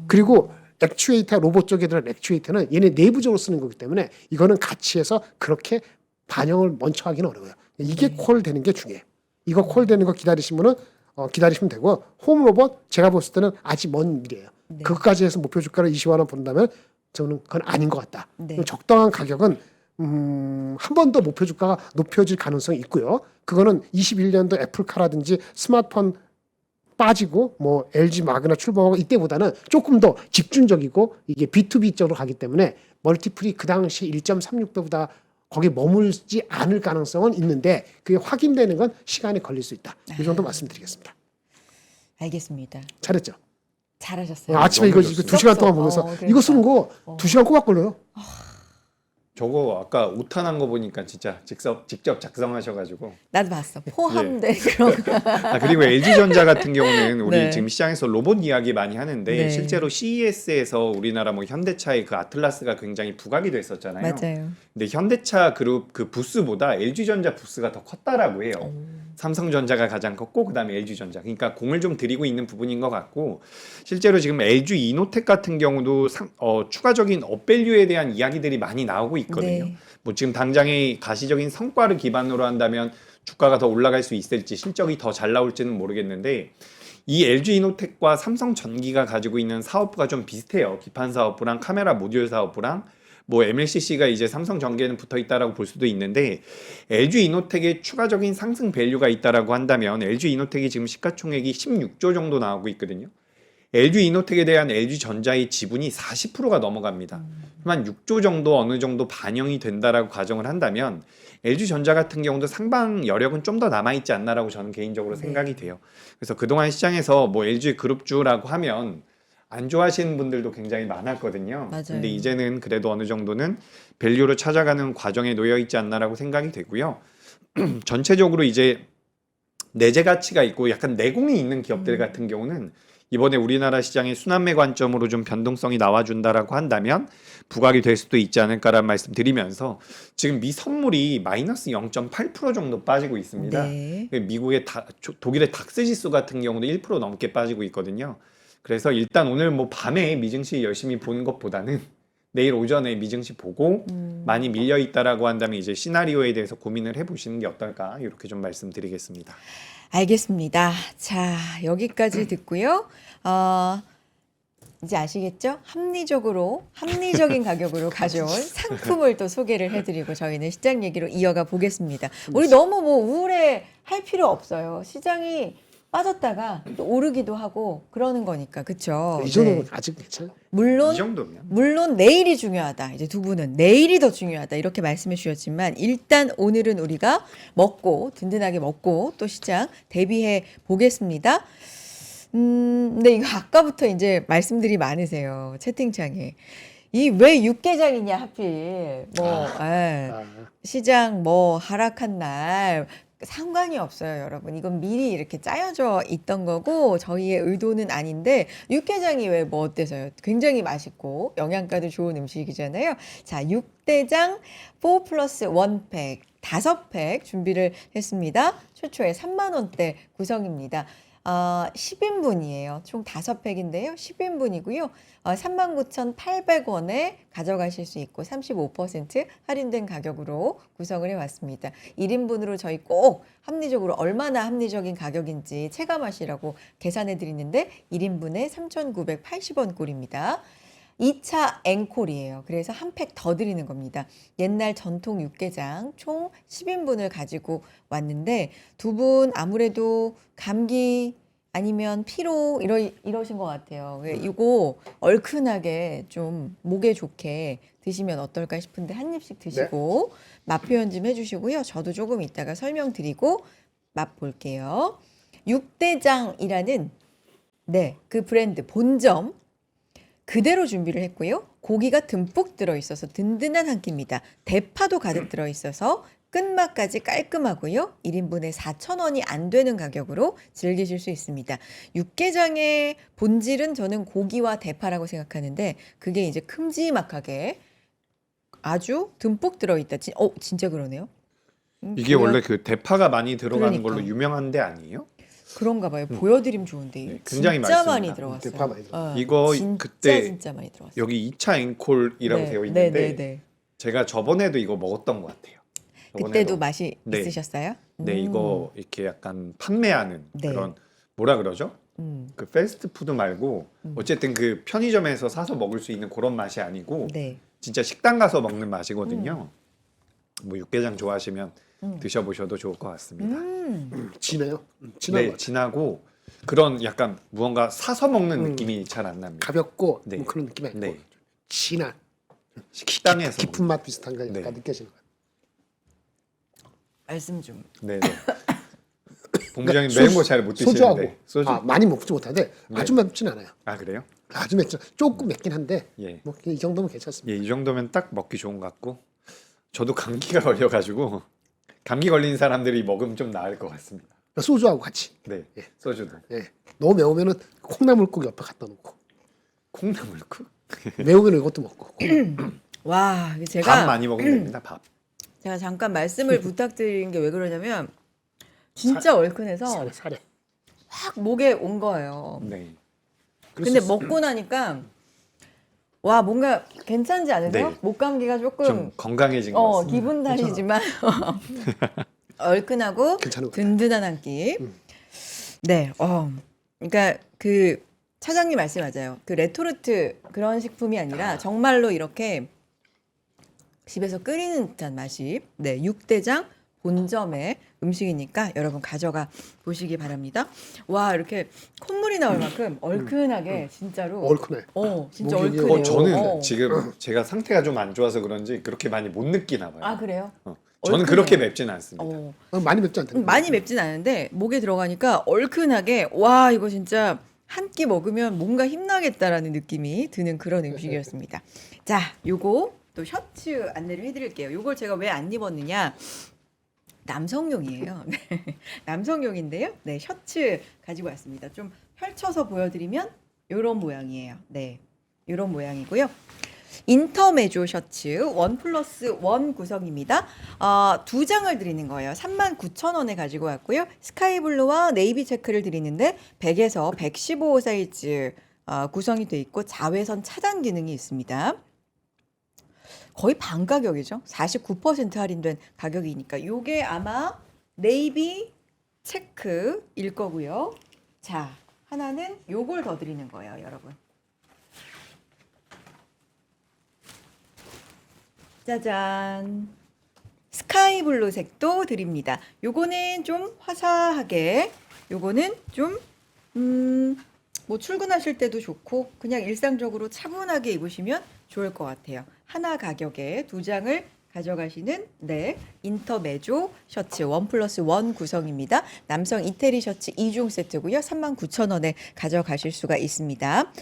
그리고 액추에이터 로봇 쪽에 들어간 액추에이터는 얘네 내부적으로 쓰는 거기 때문에 이거는 같이 해서 그렇게 반영을 먼저 하기는 어려워요. 이게 콜 되는 게 중요해요. 이거 콜 되는 거 기다리시면 되고 홈 로봇 제가 봤을 때는 아직 먼 미래예요. 네. 그것까지 해서 목표 주가를 20만 원 본다면 저는 그건 아닌 것 같다. 네. 적당한 가격은 한 번 더 목표 주가가 높여질 가능성이 있고요. 그거는 21년도 애플카라든지 스마트폰 빠지고 뭐 LG 마그나 출범하고 이때보다는 조금 더 집중적이고 이게 B2B 쪽으로 가기 때문에 멀티플이 그 당시 1.36배보다 거기 머물지 않을 가능성은 있는데 그게 확인되는 건 시간이 걸릴 수 있다. 이 정도 말씀드리겠습니다. 알겠습니다. 잘했죠? 잘하셨어요. 아침에 이거 2시간 동안 보면서 그러니까. 이거 쓰는 거 2시간 꼬박 걸려요. 저거 아까 오탄한 거 보니까 진짜 직접 작성하셔가지고. 나도 봤어. 포함된 그런 거. 아, 그리고 LG전자 같은 경우는 우리 네. 지금 시장에서 로봇 이야기 많이 하는데 네. 실제로 CES에서 우리나라 뭐 현대차의 그 아틀라스가 굉장히 부각이 됐었잖아요. 맞아요. 근데 현대차 그룹 그 부스보다 LG전자 부스가 더 컸다라고 해요. 삼성전자가 가장 컸고 그다음에 LG전자. 그러니까 공을 좀 들이고 있는 부분인 것 같고 실제로 지금 LG 이노텍 같은 경우도 추가적인 업밸류에 대한 이야기들이 많이 나오고 있거든요. 네. 뭐 지금 당장의 가시적인 성과를 기반으로 한다면 주가가 더 올라갈 수 있을지 실적이 더 잘 나올지는 모르겠는데 이 LG 이노텍과 삼성전기가 가지고 있는 사업부가 좀 비슷해요. 기판 사업부랑 카메라 모듈 사업부랑 뭐 MLCC가 이제 삼성전기에는 붙어 있다라고 볼 수도 있는데 LG 이노텍에 추가적인 상승 밸류가 있다라고 한다면 LG 이노텍이 지금 시가총액이 16조 정도 나오고 있거든요. LG 이노텍에 대한 LG전자의 지분이 40%가 넘어갑니다. 한 6조 정도 어느 정도 반영이 된다라고 가정을 한다면 LG전자 같은 경우도 상방 여력은 좀 더 남아있지 않나라고 저는 개인적으로 생각이 돼요. 그래서 그동안 시장에서 뭐 LG 그룹주라고 하면 안 좋아하시는 분들도 굉장히 많았거든요. 맞아요. 근데 이제는 그래도 어느 정도는 밸류로 찾아가는 과정에 놓여 있지 않나라고 생각이 되고요. 전체적으로 이제 내재 가치가 있고 약간 내공이 있는 기업들 같은 경우는 이번에 우리나라 시장의 순환매 관점으로 좀 변동성이 나와준다라고 한다면 부각이 될 수도 있지 않을까라는 말씀 드리면서 지금 미 선물이 마이너스 0.8% 정도 빠지고 있습니다. 네. 미국의 독일의 닥스 지수 같은 경우도 1% 넘게 빠지고 있거든요. 그래서 일단 오늘 뭐 밤에 미증시 열심히 보는 것보다는 내일 오전에 미증시 보고 많이 밀려 있다라고 한다면 이제 시나리오에 대해서 고민을 해보시는 게 어떨까 이렇게 좀 말씀드리겠습니다. 알겠습니다. 자, 여기까지 듣고요. 이제 아시겠죠? 합리적인 가격으로 가져온 상품을 또 소개를 해드리고 저희는 시장 얘기로 이어가 보겠습니다. 우리 너무 뭐 우울해 할 필요 없어요. 시장이 빠졌다가 또 오르기도 하고 그러는 거니까, 그렇죠? 이 정도는 아직 괜찮아요. 이 정도면 물론 내일이 중요하다. 이제 두 분은 내일이 더 중요하다. 이렇게 말씀해 주셨지만 일단 오늘은 우리가 든든하게 먹고 또 시장 대비해 보겠습니다. 근데 이거 아까부터 이제 말씀들이 많으세요. 채팅창에. 이 왜 육개장이냐 하필. 시장 하락한 날 상관이 없어요, 여러분. 이건 미리 이렇게 짜여져 있던 거고 저희의 의도는 아닌데 육개장이 왜 어때서요? 굉장히 맛있고 영양가도 좋은 음식이잖아요. 자, 육대장 4+1팩 5팩 준비를 했습니다. 최초에 3만 원대 구성입니다. 10인분이에요. 총 5팩인데요. 10인분이고요. 39,800원에 가져가실 수 있고 35% 할인된 가격으로 구성을 해왔습니다. 1인분으로 저희 꼭 합리적으로 얼마나 합리적인 가격인지 체감하시라고 계산해 드리는데 1인분에 3,980원 꼴입니다. 2차 앵콜이에요. 그래서 한 팩 더 드리는 겁니다. 옛날 전통 육개장 총 10인분을 가지고 왔는데 두 분 아무래도 감기 아니면 피로 이러신 것 같아요. 이거 얼큰하게 좀 목에 좋게 드시면 어떨까 싶은데 한 입씩 드시고 맛 표현 좀 해주시고요. 저도 조금 이따가 설명드리고 맛 볼게요. 육대장이라는 그 브랜드 본점 그대로 준비를 했고요. 고기가 듬뿍 들어있어서 든든한 한 끼입니다. 대파도 가득 들어있어서 끝맛까지 깔끔하고요. 1인분에 4,000원이 안 되는 가격으로 즐기실 수 있습니다. 육개장의 본질은 저는 고기와 대파라고 생각하는데 그게 이제 큼지막하게 아주 듬뿍 들어있다. 진짜 그러네요. 이게 원래 그 대파가 많이 들어가는 그러니까. 걸로 유명한 데 아니에요? 그런가 봐요. 보여드리면 좋은데 네, 굉장히 진짜 맛있습니다. 많이 들어갔어요. 대파 많이 들어갔어요. 이거 그때 진짜 많이 들어갔어요. 여기 2차 앵콜이라고 되어 있는데 네. 제가 저번에도 이거 먹었던 것 같아요. 그때도 맛이 네. 있으셨어요? 네, 이거 이렇게 약간 판매하는 네. 그런 뭐라 그러죠? 그 패스트푸드 말고 어쨌든 그 편의점에서 사서 먹을 수 있는 그런 맛이 아니고 네. 진짜 식당 가서 먹는 맛이거든요. 뭐 육개장 좋아하시면 드셔보셔도 좋을 것 같습니다. 진해요. 진한 네, 것 같아요. 진하고 그런 약간 무언가 사서 먹는 느낌이 잘 안 납니다. 가볍고 네. 뭐 그런 느낌이 아니고 네. 진한 식당에서 깊은 맛 비슷한 거 네. 약간 느껴지는 것 같아요. 말씀 좀. 네네. 본부장님 매운 거 잘 못 소주하고 드시는데 소주. 많이 먹지 못하는데 아주 맵진 않아요. 아 그래요? 아주 맵진 조금 맵긴 한데 예. 뭐 이 정도면 괜찮습니다. 예, 이 정도면 딱 먹기 좋은 것 같고 저도 감기가 걸려가지고 감기 걸린 사람들이 먹으면 좀 나을 것 같습니다. 소주하고 같이. 네, 예. 소주도. 예. 너무 매우면은 콩나물국 옆에 갖다 놓고 콩나물국? 매우면 이것도 먹고. 와, 이게 밥 제가 많이 먹으면 됩니다. 밥. 제가 잠깐 말씀을 부탁드린 게 왜 그러냐면 진짜 얼큰해서 살에. 확 목에 온 거예요. 네. 근데 먹고 나니까 와 뭔가 괜찮지 않으세요? 네. 목 감기가 좀 조금 건강해진 것 같습니다. 기분 탓이지만 얼큰하고 괜찮은 것 같아요. 든든한 한 끼. 네, 그러니까 그 차장님 말씀 맞아요. 그 레토르트 그런 식품이 아니라 정말로 이렇게 집에서 끓이는 듯한 맛이 네 육대장 본점의 음식이니까 여러분 가져가 보시기 바랍니다. 와 이렇게 콧물이 나올 만큼 얼큰하게 진짜로 얼큰해. 진짜 목이 얼큰해요. 저는 지금 제가 상태가 좀 안 좋아서 그런지 그렇게 많이 못 느끼나 봐요. 아 그래요? 저는 얼큰해요. 그렇게 맵진 않습니다. 많이 맵지 않다. 많이 맵진 않은데 목에 들어가니까 얼큰하게 와 이거 진짜 한 끼 먹으면 뭔가 힘나겠다라는 느낌이 드는 그런 음식이었습니다. 자, 요거 또 셔츠 안내를 해드릴게요. 요걸 제가 왜 안 입었느냐? 남성용이에요. 네, 남성용인데요. 네, 셔츠 가지고 왔습니다. 좀 펼쳐서 보여드리면 요런 모양이에요. 네, 요런 모양이고요. 인터메조 셔츠 1+1 구성입니다. 2장을 드리는 거예요. 39,000원에 가지고 왔고요. 스카이블루와 네이비 체크를 드리는데 100에서 115 사이즈 구성이 돼 있고 자외선 차단 기능이 있습니다. 거의 반 가격이죠. 49% 할인된 가격이니까 요게 아마 네이비 체크일 거고요. 자, 하나는 요걸 더 드리는 거예요, 여러분. 짜잔. 스카이블루 색도 드립니다. 요거는 좀 화사하게, 요거는 좀 뭐 출근하실 때도 좋고 그냥 일상적으로 차분하게 입으시면 좋을 것 같아요. 하나 가격에 2장을 가져가시는 네 인터메조 셔츠 1+1 구성입니다. 남성 이태리 셔츠 2종 세트고요. 39,000원에 가져가실 수가 있습니다.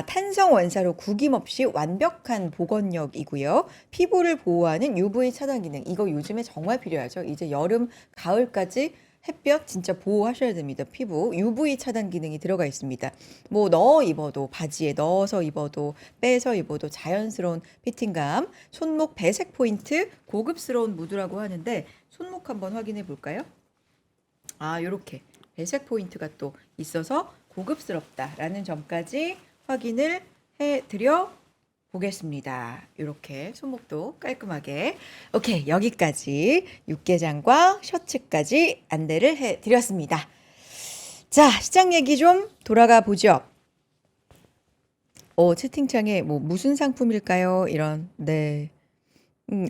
탄성 원사로 구김없이 완벽한 보건력이고요. 피부를 보호하는 UV 차단 기능. 이거 요즘에 정말 필요하죠. 이제 여름, 가을까지 햇볕 진짜 보호하셔야 됩니다. 피부 UV 차단 기능이 들어가 있습니다. 뭐 넣어 입어도 바지에 넣어서 입어도 빼서 입어도 자연스러운 피팅감. 손목 배색 포인트 고급스러운 무드라고 하는데 손목 한번 확인해 볼까요? 요렇게 배색 포인트가 또 있어서 고급스럽다라는 점까지 확인을 해 드려 보겠습니다. 이렇게 손목도 깔끔하게. 오케이, 여기까지 육개장과 셔츠까지 안내를 해드렸습니다. 자, 시장 얘기 좀 돌아가 보죠. 채팅창에 뭐 무슨 상품일까요? 이런 네.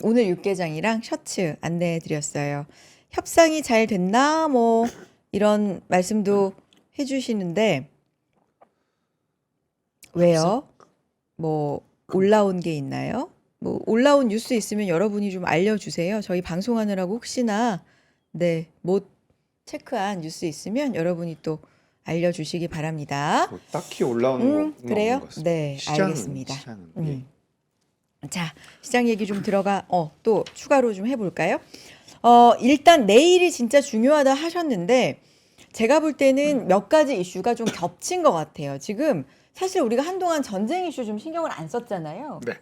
오늘 육개장이랑 셔츠 안내해드렸어요. 협상이 잘 됐나? 뭐 이런 말씀도 해주시는데 왜요? 뭐 올라온 게 있나요? 뭐 올라온 뉴스 있으면 여러분이 좀 알려주세요. 저희 방송하느라고 혹시나 못 체크한 뉴스 있으면 여러분이 또 알려주시기 바랍니다. 뭐 딱히 올라오는 거 그래요? 없는 것 같습니다. 네, 알겠습니다. 시장은, 자, 시장 얘기 좀 들어가 또 추가로 좀 해볼까요? 일단 내일이 진짜 중요하다 하셨는데 제가 볼 때는 몇 가지 이슈가 좀 겹친 것 같아요. 지금 사실 우리가 한동안 전쟁 이슈 좀 신경을 안 썼잖아요. 네.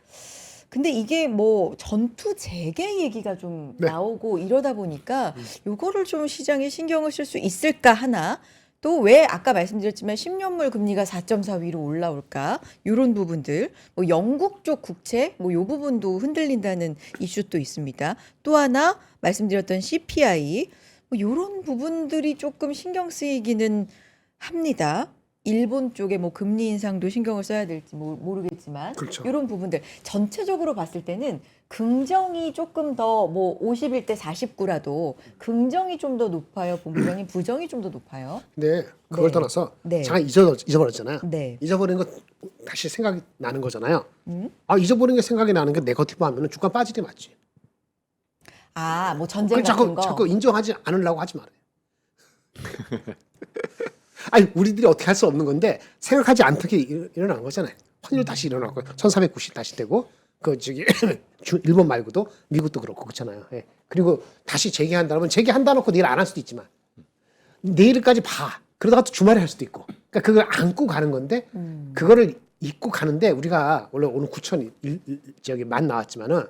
근데 이게 뭐 전투 재개 얘기가 좀 네. 나오고 이러다 보니까 요거를 좀 시장에 신경을 쓸 수 있을까 하나. 또 왜 아까 말씀드렸지만 10년물 금리가 4.4 위로 올라올까? 요런 부분들. 뭐 영국 쪽 국채 뭐 요 부분도 흔들린다는 이슈도 있습니다. 또 하나 말씀드렸던 CPI 뭐 요런 부분들이 조금 신경 쓰이기는 합니다. 일본 쪽에 뭐 금리 인상도 신경을 써야 될지 모르겠지만 그렇죠. 이런 부분들 전체적으로 봤을 때는 긍정이 조금 더 뭐 51대 49라도 긍정이 좀 더 높아요. 본부장님 부정이 좀 더 높아요. 근데 그걸 네. 떠나서 네. 잠깐 잊어버렸잖아요. 네. 잊어버린 거 다시 생각이 나는 거잖아요. 음? 잊어버린 게 생각이 나는 게 네거티브 하면은 주가 빠지게 맞지. 뭐 전쟁 그걸 같은 거. 자꾸 인정하지 않으려고 하지 말아요. 아니 우리들이 어떻게 할 수 없는 건데 생각하지 않게 일어난 거잖아요. 환율 다시 일어나고 1490 다시 되고 그 저기 일본 말고도 미국도 그렇고 그렇잖아요. 예. 그리고 다시 재개한다면 재개한다 놓고 내일 안 할 수도 있지만 내일까지 봐. 그러다가 또 주말에 할 수도 있고. 그러니까 그걸 안고 가는 건데 그거를 입고 가는데 우리가 원래 오늘 9천 저기 만 나왔지만은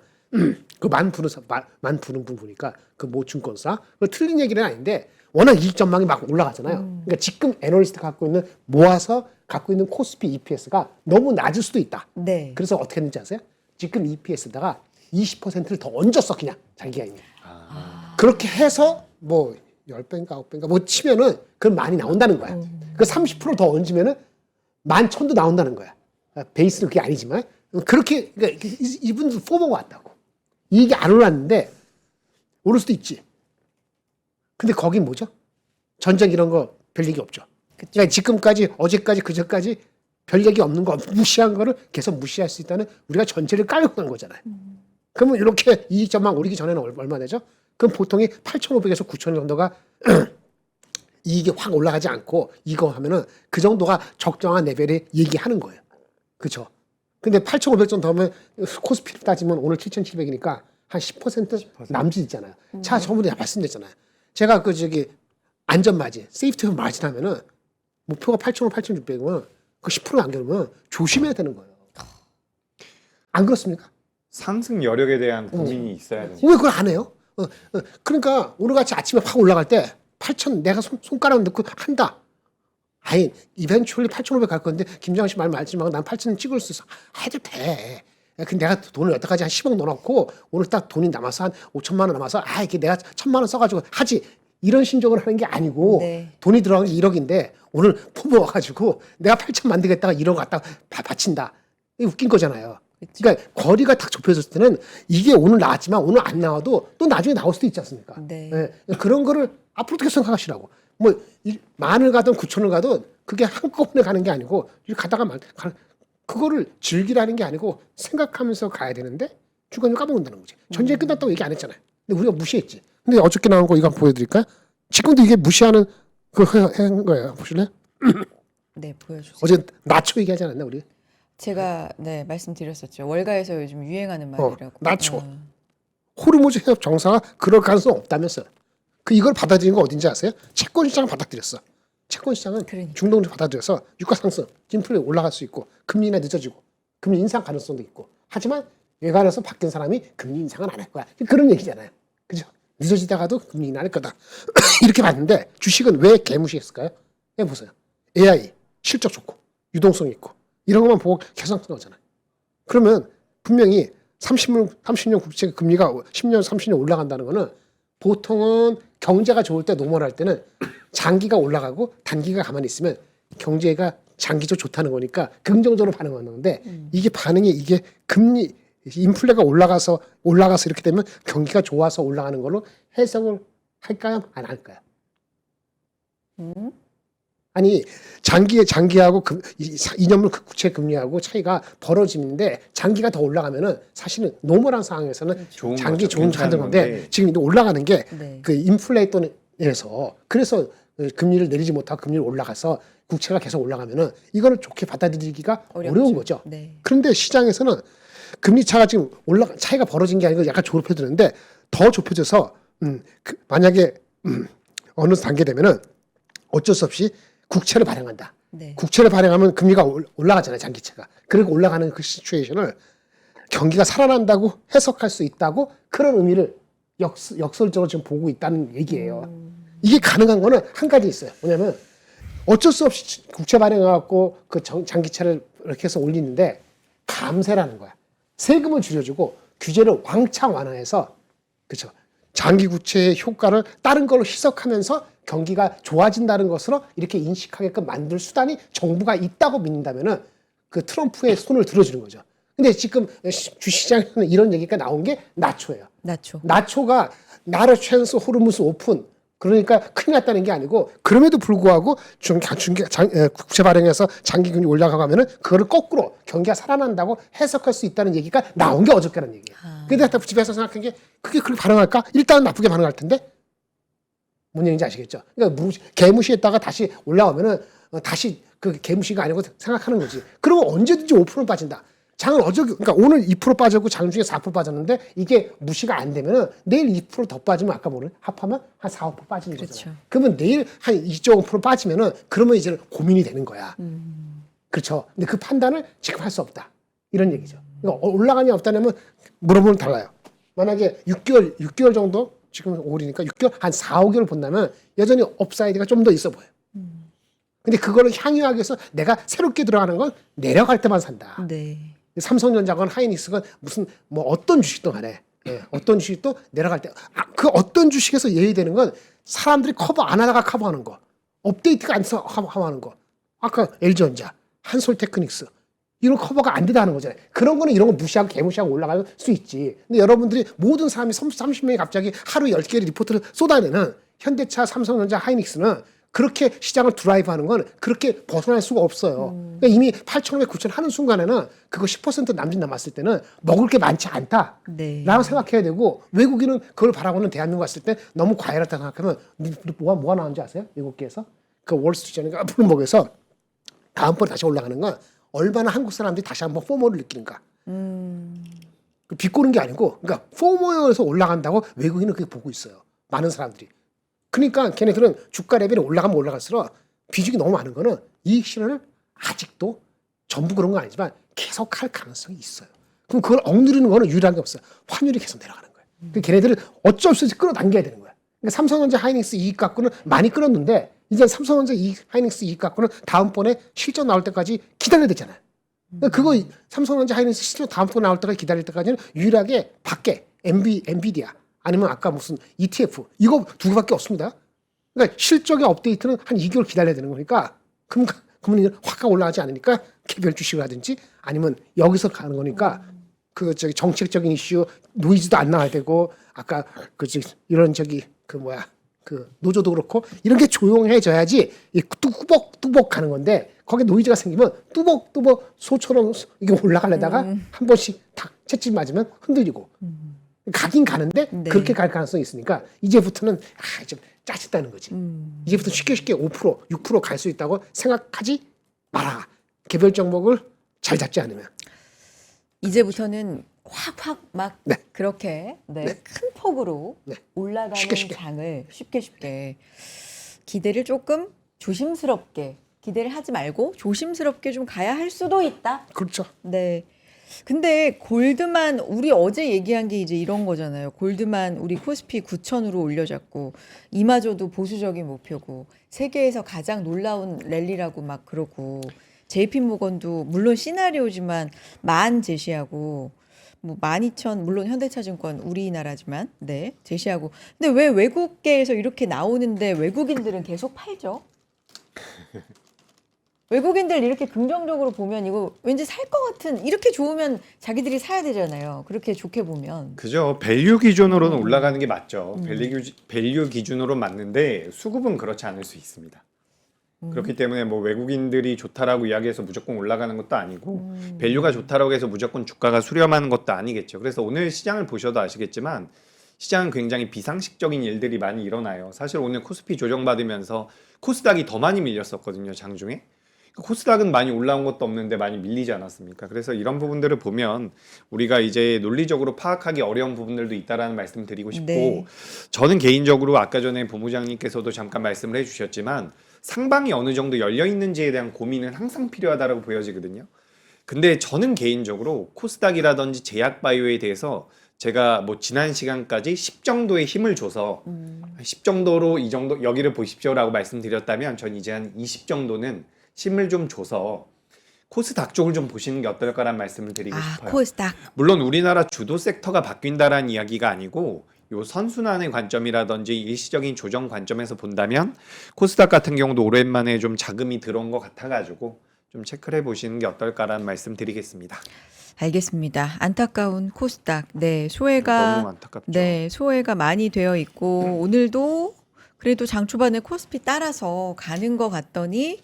그 만 부는 분 보니까 그 모 증권사 그 틀린 얘기는 아닌데 워낙 이익 전망이 막 올라가잖아요. 그러니까 지금 애널리스트 갖고 있는 모아서 갖고 있는 코스피 EPS가 너무 낮을 수도 있다. 네. 그래서 어떻게 했는지 아세요? 지금 EPS에다가 20%를 더 얹었어 그냥 자기가 이미. 그렇게 해서 뭐 10배인가 9배인가 뭐 치면은 그건 많이 나온다는 거야. 그 30%더 얹으면은 11,000도 나온다는 거야. 베이스는 그게 아니지만 그렇게 그러니까 이분들 뽑아고 왔다고. 이게 안 올랐는데 오를 수도 있지. 근데 거긴 뭐죠? 전쟁 이런 거 별 얘기 없죠. 그러니까 지금까지 어제까지 그제까지 별 얘기 없는 거 무시한 거를 계속 무시할 수 있다는 우리가 전체를 깔고 간 거잖아요. 그러면 이렇게 이익 전망 오르기 전에는 얼마 되죠? 그럼 보통이 8,500에서 9,000 정도가 이익이 확 올라가지 않고 이거 하면은 그 정도가 적정한 레벨에 얘기하는 거예요. 그렇죠? 근데 8,500 정도 하면 코스피를 따지면 오늘 7,700이니까 한 10% 남짓 있잖아요. 자, 저번에 말씀드렸잖아요. 제가 그 저기 안전 마진, 세이프티 마진 하면은 목표가 8,500, 8,600이면 그 10% 남겨놓으면 조심해야 되는 거예요. 안 그렇습니까? 상승 여력에 대한 고민이 있어야 되는 왜 그걸 안 해요? 그러니까 오늘같이 아침에 확 올라갈 때 8,000 내가 손가락 넣고 한다. 아니 이벤츄얼리 8,500 갈 건데 김장훈 씨 말 말지 말고 난 8,000 찍을 수 있어. 해도 돼. 근데 내가 돈을 여태까지 한 10억 넣어놓고 오늘 딱 돈이 남아서 한 5천만 원 남아서 이게 내가 1,000만 원 써가지고 하지. 이런 심정을 하는 게 아니고 네. 돈이 들어간 게 1억인데 오늘 포부 와가지고 내가 8천 만들겠다가 1억 갖다 바친다. 이게 웃긴 거잖아요. 그러니까 거리가 딱 좁혀졌을 때는 이게 오늘 나왔지만 오늘 안 나와도 또 나중에 나올 수도 있지 않습니까? 네. 예, 그런 거를 앞으로 어떻게 생각하시라고. 뭐 만을 가든 9천을 가든 그게 한꺼번에 가는 게 아니고 가다가 그거를 즐기라는 게 아니고 생각하면서 가야 되는데 주간을 까먹는다는 거지. 전쟁이 끝났다고 얘기 안 했잖아요. 근데 우리가 무시했지. 근데 어저께 나온 거 이거 한번 보여드릴까요? 지금도 이게 무시하는 한 거예요. 보실래요? 네, 보여주세요. 어제 나초 얘기하지 않았나 우리? 제가 네 말씀드렸었죠. 월가에서 요즘 유행하는 말이라고. 나초. 호르무즈 해협 정상화 그럴 가능성 없다면서. 이걸 받아들인 거 어딘지 아세요? 채권 시장 받아들였어. 채권 시장은 그러니까. 중동을 받아들여서 유가 상승, 인플레 올라갈 수 있고 금리 인하 늦어지고 금리 인상 가능성도 있고. 하지만 외관에서 바뀐 사람이 금리 인상은 안 할 거야. 그런 얘기잖아요. 그죠? 늦어지다가도 금리 인하 할 거다. 이렇게 봤는데 주식은 왜 개무시했을까요? 해보세요. AI 실적 좋고 유동성 있고 이런 것만 보고 계산 나오잖아요. 그러면 분명히 30년 국채 금리가 10년, 30년 올라간다는 거는 보통은 경제가 좋을 때 노멀할 때는 장기가 올라가고 단기가 가만히 있으면 경제가 장기적으로 좋다는 거니까 긍정적으로 반응하는 건데 이게 반응이 이게 금리 인플레가 올라가서 이렇게 되면 경기가 좋아서 올라가는 걸로 해석을 할까요? 안 할까요? 아니 장기하고 2년물 국채 금리하고 차이가 벌어지는데 장기가 더 올라가면은 사실은 노멀한 상황에서는 좋은 장기 거죠. 좋은 괜찮은 하는 건데 건데. 지금 올라가는 게 네. 그 인플레이션에서 그래서 금리를 내리지 못하고 금리를 올라가서 국채가 계속 올라가면은 이거를 좋게 받아들이기가 어려운 거죠. 네. 그런데 시장에서는 금리 차가 지금 차이가 벌어진 게 아니고 약간 좁혀지는데 더 좁혀져서 만약에 어느 단계 되면은 어쩔 수 없이 국채를 발행한다. 네. 국채를 발행하면 금리가 올라가잖아요, 장기채가. 그리고 올라가는 그 시츄에이션을 경기가 살아난다고 해석할 수 있다고 그런 의미를 역설적으로 지금 보고 있다는 얘기예요. 이게 가능한 거는 한 가지 있어요. 뭐냐면 어쩔 수 없이 국채 발행해갖고 그 장기채를 이렇게 해서 올리는데 감세라는 거야. 세금을 줄여주고 규제를 왕창 완화해서 그렇죠. 장기 국채의 효과를 다른 걸로 희석하면서 경기가 좋아진다는 것으로 이렇게 인식하게끔 만들 수단이 정부가 있다고 믿는다면은 그 트럼프의 손을 들어주는 거죠. 근데 지금 주시장에는 이런 얘기가 나온 게 나초예요. 나초. 나초가 나르 챈스 호르무스 오픈 그러니까 큰일 났다는 게 아니고 그럼에도 불구하고 국채 발행해서 장기금리 올라가고 하면은 그거를 거꾸로 경기가 살아난다고 해석할 수 있다는 얘기가 나온 게 어저께라는 얘기예요. 근데 집에서 생각한 게 그게 그렇게 반응할까? 일단은 나쁘게 반응할 텐데 뭔 얘기인지 아시겠죠? 그러니까 개무시했다가 다시 올라오면은 다시 그 개무시가 아니고 생각하는 거지. 그러면 언제든지 5% 빠진다. 장은 그러니까 오늘 2% 빠졌고 장중에 4% 빠졌는데 이게 무시가 안 되면은 내일 2%더 빠지면 아까 뭐를 합하면 한 4, 5% 빠지는 그렇죠. 거잖아요. 그러면 내일 한 2.5% 빠지면은 그러면 이제 고민이 되는 거야. 그렇죠. 근데 그 판단을 지금 할 수 없다. 이런 얘기죠. 그러니까 올라가냐 없다냐면 물어보면 달라요. 만약에 6개월 정도 지금 5월이니까 6개월 한 4, 5개월 본다면 여전히 업사이드가 좀 더 있어 보여요. 근데 그거를 향유하기 위해서 내가 새롭게 들어가는 건 내려갈 때만 산다. 네. 삼성전자건 하이닉스건 무슨 뭐 어떤 주식도 간에 어떤 주식도 내려갈 때 그 어떤 주식에서 예의되는 건 사람들이 커버 안 하다가 커버하는 거, 업데이트가 안 해서 커버하는 거. 아까 LG전자, 한솔테크닉스 이런 커버가 안 되다 하는 거잖아요. 그런 거는 이런 거 무시하고 개무시하고 올라갈 수 있지. 근데 여러분들이 모든 사람이 30명이 갑자기 하루 10개의 리포트를 쏟아내는 현대차, 삼성전자, 하이닉스는 그렇게 시장을 드라이브하는 건 그렇게 벗어날 수가 없어요. 그러니까 이미 8,500, 9,000 하는 순간에는 그거 10% 남짓 남았을 때는 먹을 게 많지 않다. 네. 라고 생각해야 되고 외국인은 그걸 바라보는 대한민국 왔을 때 너무 과열했다 생각하면 뭐가 나오는지 아세요? 외국계에서? 그 월스트리트저널과 블룸버그에서 다음번에 다시 올라가는 건 얼마나 한국 사람들이 다시 한번 포모를 느끼는가. 비꼬는 게 아니고 그러니까 포모에서 올라간다고 외국인은 그게 보고 있어요. 많은 사람들이. 그러니까 걔네들은 주가 레벨이 올라가면 올라갈수록 비중이 너무 많은 거는 이익 실현을 아직도 전부 그런 건 아니지만 계속 할 가능성이 있어요. 그럼 그걸 억누르는 거는 유일한 게 없어요. 환율이 계속 내려가는 거예요. 그러니까 걔네들은 어쩔 수 없이 끌어당겨야 되는 거야. 그러니까 삼성전자 하이닉스 이익 갖고는 많이 끌었는데 이제 삼성전자 하이닉스 이익 갖고는 다음번에 실적 나올 때까지 기다려야 되잖아요. 그러니까 그거 삼성전자 하이닉스 실적 다음번에 나올 때까지 기다릴 때까지는 유일하게 밖에 엔비디아 아니면 아까 무슨 ETF 이거 두 개밖에 없습니다. 그러니까 실적의 업데이트는 한 2개월 기다려야 되는 거니까 그러면 확 올라가지 않으니까 개별 주식을 하든지 아니면 여기서 가는 거니까 그 저기 정책적인 이슈 노이즈도 안 나와야 되고 아까 이런 그 노조도 그렇고 이런 게 조용해져야지 이 뚜벅뚜벅 가는 건데 거기에 노이즈가 생기면 뚜벅뚜벅 소처럼 이게 올라가려다가 한 번씩 탁 채찍 맞으면 흔들리고 가긴 가는데 네. 그렇게 갈 가능성이 있으니까 이제부터는 좀 짜증나는 거지. 이제부터 쉽게 5%, 6% 갈 수 있다고 생각하지 마라. 개별 종목을 잘 잡지 않으면. 이제부터는 확 막 네. 그렇게 네. 큰 폭으로 네. 올라가는 쉽게. 장을 쉽게 기대를 조금 조심스럽게 기대를 하지 말고 조심스럽게 좀 가야 할 수도 있다. 그렇죠. 네. 근데 골드만 우리 어제 얘기한 게 이제 이런 거잖아요. 골드만 우리 코스피 9,000으로 올려잡고 이마저도 보수적인 목표고 세계에서 가장 놀라운 랠리라고 막 그러고 JP모건도 물론 시나리오지만 10,000 제시하고 뭐 12,000 물론 현대차증권 우리나라지만 네 제시하고 근데 왜 외국계에서 이렇게 나오는데 외국인들은 계속 팔죠? 외국인들 이렇게 긍정적으로 보면 이거 왠지 살 것 같은 이렇게 좋으면 자기들이 사야 되잖아요. 그렇게 좋게 보면. 그죠. 밸류 기준으로는 올라가는 게 맞죠. 밸류 기준으로 맞는데 수급은 그렇지 않을 수 있습니다. 그렇기 때문에 뭐 외국인들이 좋다라고 이야기해서 무조건 올라가는 것도 아니고 밸류가 좋다라고 해서 무조건 주가가 수렴하는 것도 아니겠죠. 그래서 오늘 시장을 보셔도 아시겠지만 시장은 굉장히 비상식적인 일들이 많이 일어나요. 사실 오늘 코스피 조정받으면서 코스닥이 더 많이 밀렸었거든요. 장중에. 코스닥은 많이 올라온 것도 없는데 많이 밀리지 않았습니까? 그래서 이런 부분들을 보면 우리가 이제 논리적으로 파악하기 어려운 부분들도 있다라는 말씀을 드리고 싶고 네. 저는 개인적으로 아까 전에 본부장님께서도 잠깐 말씀을 해주셨지만 상방이 어느 정도 열려 있는지에 대한 고민은 항상 필요하다고 보여지거든요. 근데 저는 개인적으로 코스닥이라든지 제약바이오에 대해서 제가 뭐 지난 시간까지 10 정도의 힘을 줘서 10 정도로 이 정도 여기를 보십시오라고 말씀드렸다면 전 이제 한 20 정도는 힘을 좀 줘서 코스닥 쪽을 좀 보시는 게 어떨까라는 말씀을 드리고 싶어요. 코스닥. 물론 우리나라 주도 섹터가 바뀐다라는 이야기가 아니고 요 선순환의 관점이라든지 일시적인 조정 관점에서 본다면 코스닥 같은 경우도 오랜만에 좀 자금이 들어온 것 같아가지고 좀 체크를 해보시는 게 어떨까라는 말씀 드리겠습니다. 알겠습니다. 안타까운 코스닥. 네, 너무 소외가 안타깝죠. 네, 소외가 많이 되어 있고 오늘도 그래도 장 초반에 코스피 따라서 가는 것 같더니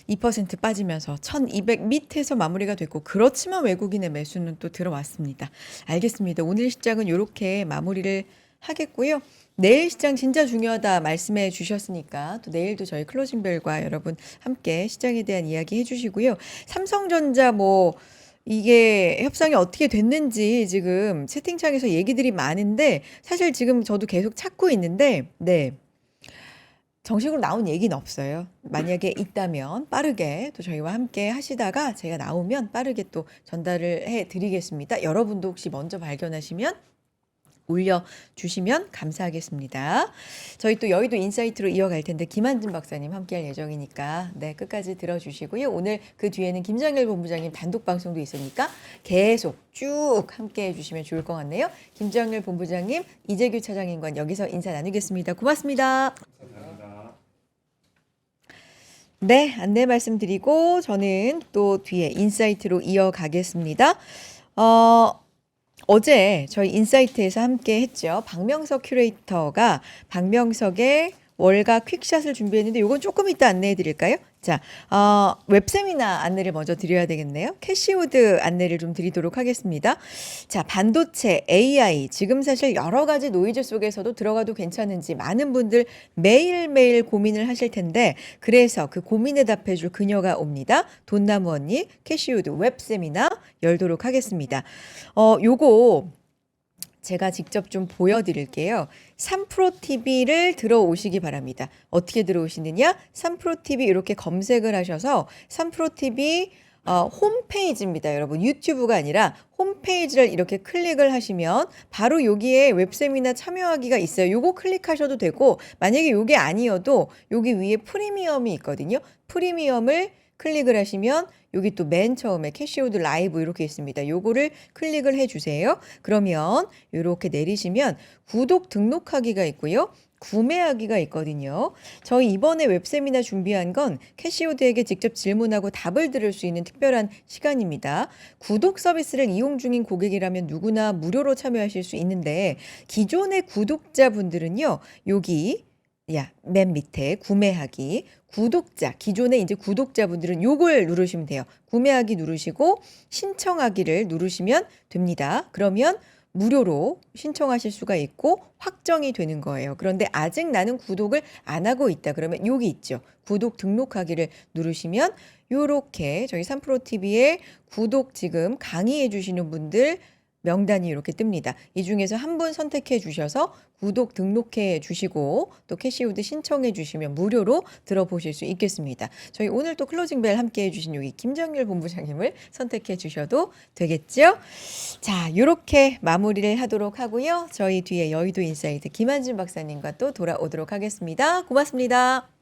2% 빠지면서 1200 밑에서 마무리가 됐고 그렇지만 외국인의 매수는 또 들어왔습니다. 알겠습니다. 오늘 시장은 이렇게 마무리를 하겠고요. 내일 시장 진짜 중요하다 말씀해 주셨으니까 또 내일도 저희 클로징벨과 여러분 함께 시장에 대한 이야기 해주시고요. 삼성전자 뭐 이게 협상이 어떻게 됐는지 지금 채팅창에서 얘기들이 많은데 사실 지금 저도 계속 찾고 있는데 네. 정식으로 나온 얘기는 없어요. 만약에 있다면 빠르게 또 저희와 함께 하시다가 제가 나오면 빠르게 또 전달을 해 드리겠습니다. 여러분도 혹시 먼저 발견하시면 올려주시면 감사하겠습니다. 저희 또 여의도 인사이트로 이어갈 텐데 김한진 박사님 함께할 예정이니까 네, 끝까지 들어주시고요. 오늘 그 뒤에는 김장렬 본부장님 단독 방송도 있으니까 계속 쭉 함께해 주시면 좋을 것 같네요. 김장렬 본부장님, 이재규 차장님과 여기서 인사 나누겠습니다. 고맙습니다. 네, 안내 말씀드리고 저는 또 뒤에 인사이트로 이어가겠습니다. 어제 저희 인사이트에서 함께 했죠. 박명석 큐레이터가 박명석의 월가 퀵샷을 준비했는데 이건 조금 이따 안내해 드릴까요? 자, 웹세미나 안내를 먼저 드려야 되겠네요. 캐시우드 안내를 좀 드리도록 하겠습니다. 자, 반도체, AI, 지금 사실 여러 가지 노이즈 속에서도 들어가도 괜찮은지 많은 분들 매일매일 고민을 하실 텐데 그래서 그 고민에 답해줄 그녀가 옵니다. 돈나무 언니 캐시우드 웹세미나 열도록 하겠습니다. 요거 제가 직접 좀 보여드릴게요. 3프로TV를 들어오시기 바랍니다. 어떻게 들어오시느냐? 3프로TV 이렇게 검색을 하셔서 3프로TV 홈페이지입니다. 여러분 유튜브가 아니라 홈페이지를 이렇게 클릭을 하시면 바로 여기에 웹세미나 참여하기가 있어요. 요거 클릭하셔도 되고 만약에 요게 아니어도 여기 위에 프리미엄이 있거든요. 프리미엄을 클릭을 하시면 여기 또 맨 처음에 캐시우드 라이브 이렇게 있습니다. 요거를 클릭을 해주세요. 그러면 이렇게 내리시면 구독 등록하기가 있고요. 구매하기가 있거든요. 저희 이번에 웹세미나 준비한 건 캐시우드에게 직접 질문하고 답을 들을 수 있는 특별한 시간입니다. 구독 서비스를 이용 중인 고객이라면 누구나 무료로 참여하실 수 있는데 기존의 구독자분들은요. 여기 맨 밑에 구매하기, 구독자, 기존의 이제 구독자분들은 요걸 누르시면 돼요. 구매하기 누르시고 신청하기를 누르시면 됩니다. 그러면 무료로 신청하실 수가 있고 확정이 되는 거예요. 그런데 아직 나는 구독을 안 하고 있다. 그러면 여기 있죠. 구독 등록하기를 누르시면 요렇게 저희 3프로TV에 구독 지금 강의해 주시는 분들 명단이 이렇게 뜹니다. 이 중에서 한 분 선택해 주셔서 구독 등록해 주시고 또 캐시우드 신청해 주시면 무료로 들어보실 수 있겠습니다. 저희 오늘 또 클로징벨 함께 해주신 여기 김장렬 본부장님을 선택해 주셔도 되겠죠? 자, 이렇게 마무리를 하도록 하고요. 저희 뒤에 여의도 인사이트 김한진 박사님과 또 돌아오도록 하겠습니다. 고맙습니다.